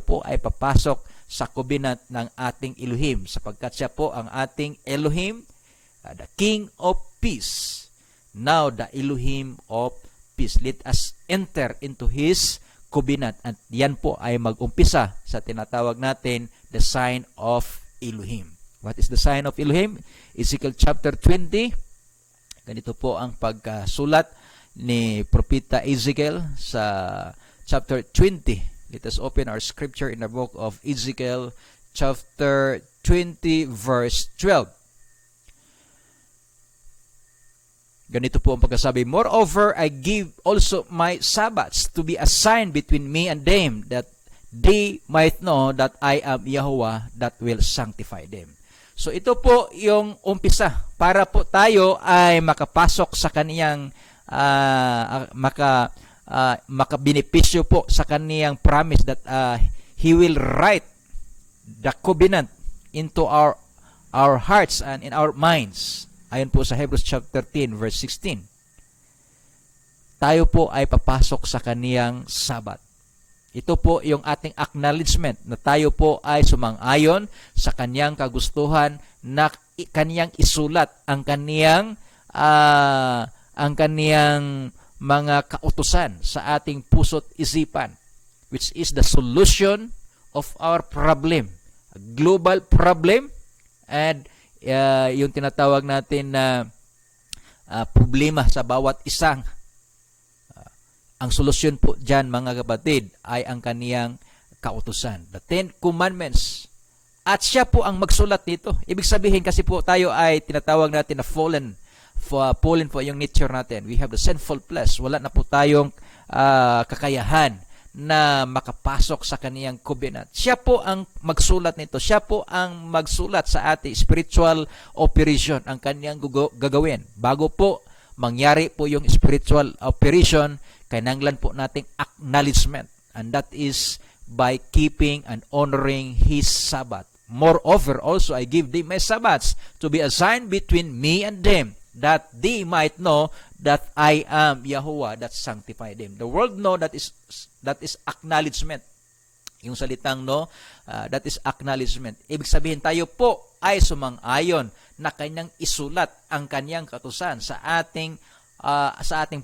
po ay papasok sa covenant ng ating Elohim, sapagkat siya po ang ating Elohim, the King of Peace. Now the Elohim of Peace. Let us enter into His covenant, at yan po ay mag-umpisa sa tinatawag natin the sign of Elohim. What is the sign of Elohim? Ezekiel chapter 20. Ganito po ang pagsulat ni Propeta Ezekiel sa chapter 20. Let us open our scripture in the book of Ezekiel chapter 20 verse 12. Ganito po ang pagkasabi, moreover, I give also my Sabbaths to be a sign between me and them, that they might know that I am Yahuwah that will sanctify them. So ito po yung umpisa para po tayo ay makapasok sa kaniyang makabenepisyo po sa kaniyang promise that He will write the covenant into our hearts and in our minds. Ayon po sa Hebrews chapter 10 verse 16. Tayo po ay papasok sa kaniyang Sabat. Ito po yung ating acknowledgement na tayo po ay sumang-ayon sa kaniyang kagustuhan na kaniyang isulat ang kaniyang mga kautusan sa ating puso't isipan, which is the solution of our problem, a global problem, and yung tinatawag natin na problema sa bawat isang. Ang solusyon po dyan, mga kapatid, ay ang kaniyang kautusan, the Ten Commandments. At siya po ang magsulat nito. Ibig sabihin kasi po tayo ay tinatawag natin na fallen po yung nature natin. We have the sinful flesh. Wala na po tayong kakayahan na makapasok sa kaniyang covenant. Siya po ang magsulat nito. Siya po ang magsulat sa ating spiritual operation, ang kaniyang gagawin. Bago po mangyari po yung spiritual operation, kailangan po nating acknowledgement, and that is by keeping and honoring His Sabbath. Moreover, also I give them my Sabbaths to be a sign between me and them, that they might know that I am Yahuwah that sanctify them. The world know that is acknowledgement. Yung salitang that is acknowledgement. Ibig sabihin tayo po ay sumang-ayon na kanyang isulat ang kanyang kautusan sa ating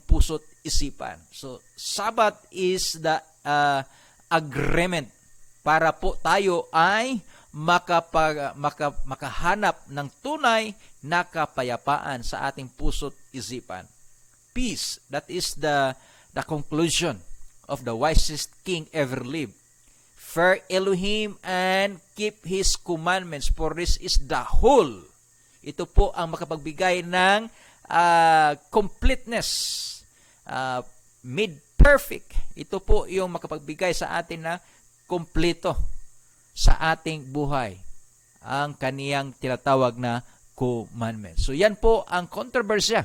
puso't isipan. So Sabbath is the agreement para po tayo ay makahanap ng tunay na kapayapaan sa ating puso't isipan. Peace, that is the conclusion of the wisest king ever lived. Fear Elohim and keep His commandments, for this is the whole. Ito po ang makapagbigay ng completeness, made perfect. Ito po yung makapagbigay sa atin na kompleto sa ating buhay, ang kaniyang tinatawag na commandments. So yan po ang kontrobersya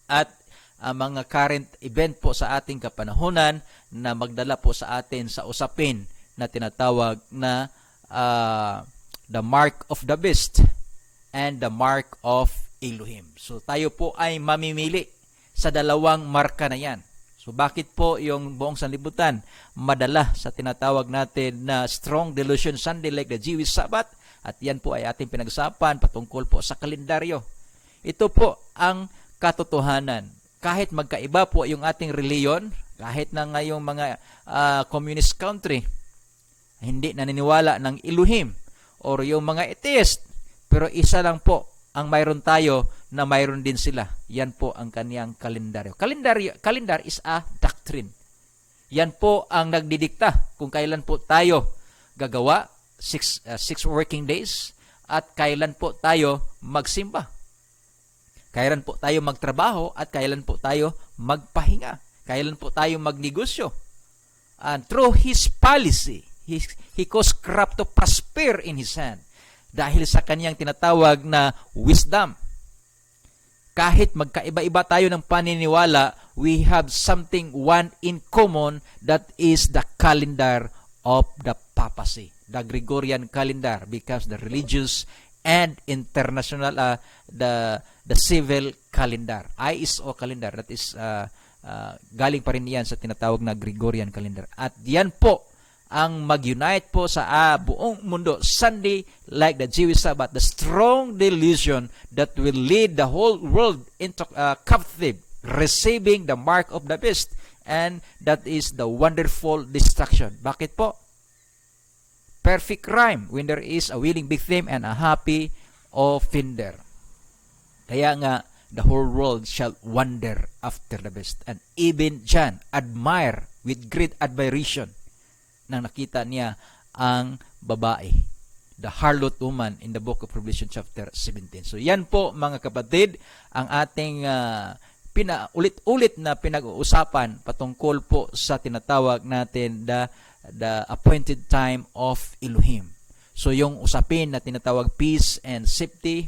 at mga current event po sa ating kapanahunan na magdala po sa atin sa usapin na tinatawag na the mark of the beast and the mark of Elohim. So tayo po ay mamimili sa dalawang marka na yan. So bakit po yung buong sanlibutan madala sa tinatawag natin na strong delusion Sunday like the Jewish Sabbath? At yan po ay ating pinag-usapan patungkol po sa kalendaryo. Ito po ang katotohanan. Kahit magkaiba po yung ating reliyon, kahit na ngayong mga communist country, hindi naniniwala ng Elohim or yung mga atheist, pero isa lang po ang mayroon tayo na mayroon din sila. Yan po ang kaniyang kalendaryo. Kalendar is a doctrine. Yan po ang nagdidikta kung kailan po tayo gagawa, 6 working days, at kailan po tayo magsimba. Kailan po tayo magtrabaho at kailan po tayo magpahinga. Kailan po tayo magnegosyo. And through His policy, He caused crop to prosper in His hand. Dahil sa kaniyang tinatawag na wisdom. Kahit magkaiba-iba tayo ng paniniwala, we have something one in common, that is the calendar of the papacy. The Gregorian calendar becomes the religious and international, the civil calendar. ISO calendar, that is galing pa rin yan sa tinatawag na Gregorian calendar. At yan po ang mag-unite po sa buong mundo, Sunday like the Jewish Sabbath, the strong delusion that will lead the whole world into captive, receiving the mark of the beast, and that is the wonderful destruction. Bakit po? Perfect rhyme when there is a willing victim and a happy offender. Kaya nga, the whole world shall wonder after the beast, and even John admire with great admiration nang nakita niya ang babae, the harlot woman in the book of Revelation chapter 17. So yan po mga kapatid ang ating ulit-ulit na pinag-uusapan patungkol po sa tinatawag natin the appointed time of Elohim. So yung usapin na tinatawag peace and safety,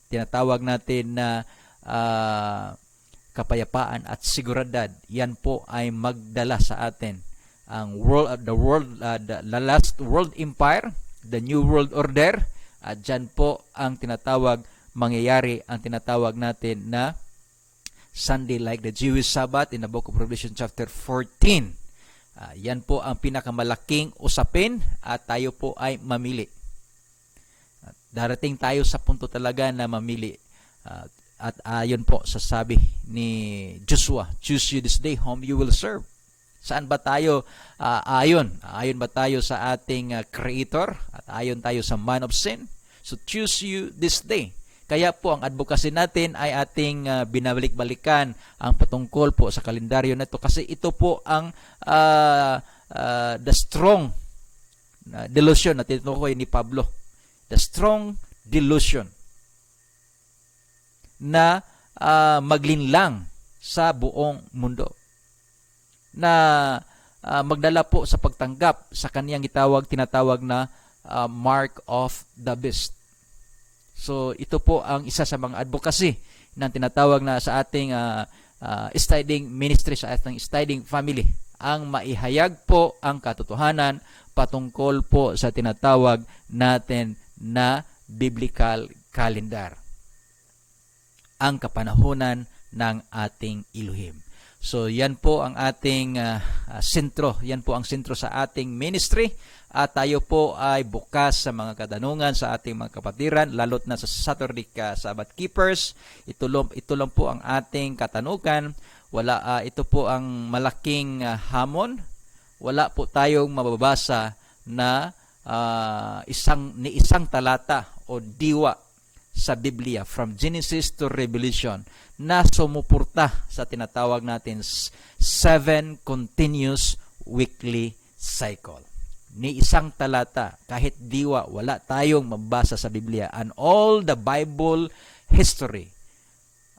tinatawag natin na kapayapaan at seguridad, yan po ay magdala sa atin ang the last world empire, the new world order, at dyan po ang mangyayari ang tinatawag natin na Sunday like the Jewish Sabbath in the book of Revelation chapter 14. Yan po ang pinakamalaking usapin at tayo po ay mamili. Darating tayo sa punto talaga na mamili. At ayon po sa sabi ni Joshua, choose you this day whom you will serve. Saan ba tayo ayon? Ayon ba tayo sa ating Creator? At ayon tayo sa man of sin? So choose you this day. Kaya po ang advocacy natin ay ating binabalik-balikan ang patungkol po sa kalendaryo na ito kasi ito po ang the strong delusion na tinutukoy ni Pablo. The strong delusion na maglinlang sa buong mundo, na magdala po sa pagtanggap sa kaniyang tinatawag na mark of the beast. So ito po ang isa sa mga advocacy ng tinatawag na sa ating striding ministry, sa ating striding family, ang maihayag po ang katotohanan patungkol po sa tinatawag natin na biblical calendar, ang kapanahunan ng ating Elohim. So yan po ang ating sentro, yan po ang sentro sa ating ministry, at tayo po ay bukas sa mga katanungan sa ating mga kapatiran, lalo't na sa Saturday Sabbath Keepers. Ito lang po ang ating katanungan. Ito po ang malaking hamon. Wala po tayong mababasa na isang talata o diwa sa Biblia from Genesis to Revelation na sumuporta sa tinatawag natin 7 continuous weekly cycle. Ni isang talata, kahit diwa, wala tayong mabasa sa Biblia. And all the Bible history,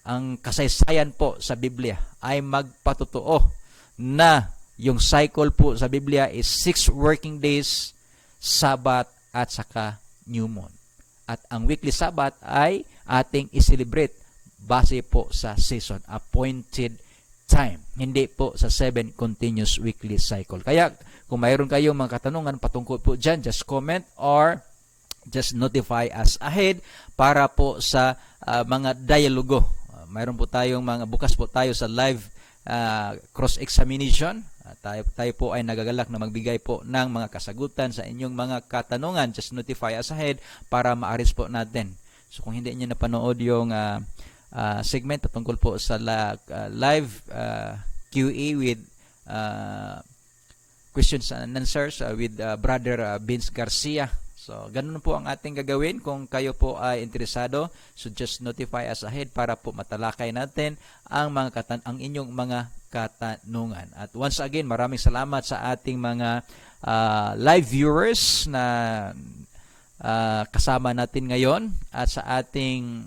ang kasaysayan po sa Biblia ay magpatotoo na yung cycle po sa Biblia is 6 working days, Sabbath at saka new moon. At ang weekly Sabbath ay ating i-celebrate base po sa season, appointed time, hindi po sa 7 continuous weekly cycle. Kaya kung mayroon kayong mga katanungan patungkol po dyan, just comment or just notify us ahead para po sa mga dialogo. Mayroon po tayong bukas po tayo sa live cross-examination. Tayo po ay nagagalak na magbigay po ng mga kasagutan sa inyong mga katanungan. Just notify us ahead para ma-arrange po natin. So kung hindi niyo napanood yung segment patungkol po sa live QA with questions and answers with Brother Vince Garcia. So, ganun po ang ating gagawin. Kung kayo po ay interesado, so just notify us ahead para po matalakay natin ang inyong mga katanungan. At once again, maraming salamat sa ating mga live viewers na kasama natin ngayon, at sa ating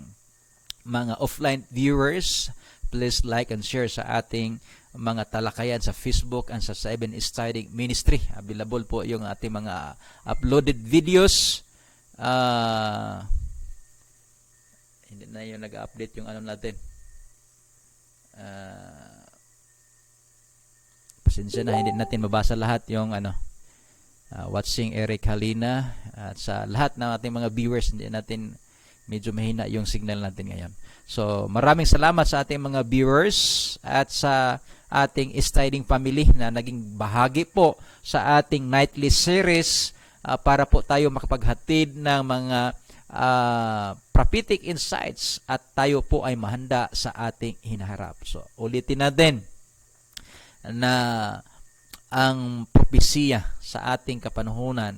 mga offline viewers. Please like and share sa ating mga talakayan sa Facebook and sa 7 Striding Ministry. Available po yung ating mga uploaded videos. Hindi na yung nag-update yung natin. Pasensya na, hindi natin mabasa lahat yung watching Eric Halina. At sa lahat ng ating mga viewers, hindi natin, medyo mahina yung signal natin ngayon. So, maraming salamat sa ating mga viewers at sa ating Striding family na naging bahagi po sa ating nightly series para po tayo makapaghatid ng mga prophetic insights at tayo po ay mahanda sa ating hinaharap. So, ulitin natin na ang propesiya sa ating kapanahunan,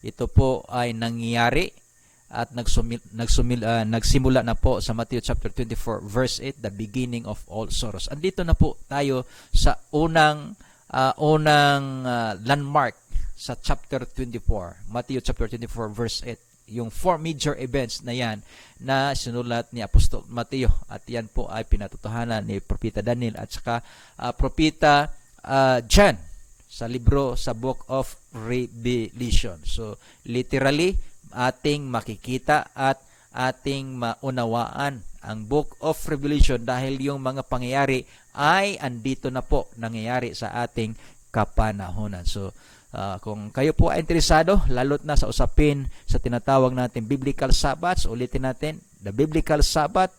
ito po ay nangyayari at nagsimula na po sa Matthew chapter 24 verse 8, the beginning of all sorrows. Andito na po tayo sa unang landmark sa chapter 24, Matthew chapter 24 verse 8. Yung 4 major events na yan na sinulat ni Apostol Mateo, at yan po ay pinatotohanan ni Propeta Daniel at saka Propeta John sa Book of Revelation. So literally ating makikita at ating maunawaan ang Book of Revelation dahil yung mga pangyayari ay andito na po nangyayari sa ating kapanahonan. So kung kayo po ay interesado, lalot na sa usapin sa tinatawag natin Biblical Sabbaths, ulitin natin, the Biblical Sabbath,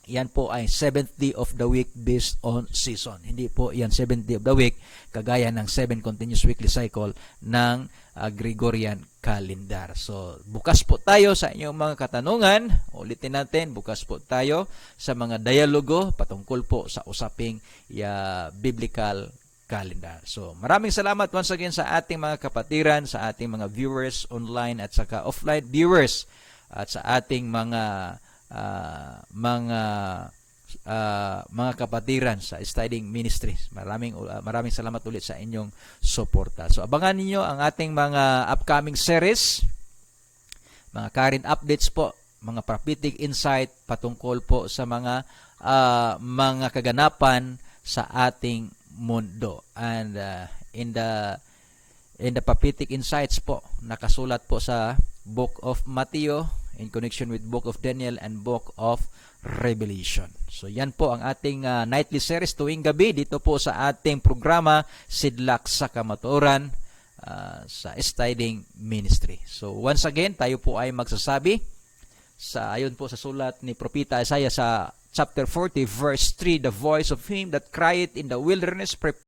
yan po ay 7th day of the week based on season. Hindi po yan 7th day of the week kagaya ng 7 continuous weekly cycle ng Gregorian calendar. So, bukas po tayo sa inyong mga katanungan. Ulitin natin, bukas po tayo sa mga dialogo patungkol po sa usaping biblical calendar. So, maraming salamat once again sa ating mga kapatiran, sa ating mga viewers online at saka offline viewers, at sa ating mga kapatiran sa Studying Ministries. Maraming salamat ulit sa inyong suporta. So abangan niyo ang ating mga upcoming series, mga current updates po, mga prophetic insight patungkol po sa mga kaganapan sa ating mundo. And in the prophetic insights po, nakasulat po sa Book of Matthew in connection with Book of Daniel and Book of Revelation. So yan po ang ating nightly series tuwing gabi dito po sa ating programa Sidlak sa Kamatuoran sa Studying Ministry. So once again, tayo po ay magsasabi ayon po sa sulat ni Propeta Isaiah sa chapter 40 verse 3, the voice of him that crieth in the wilderness,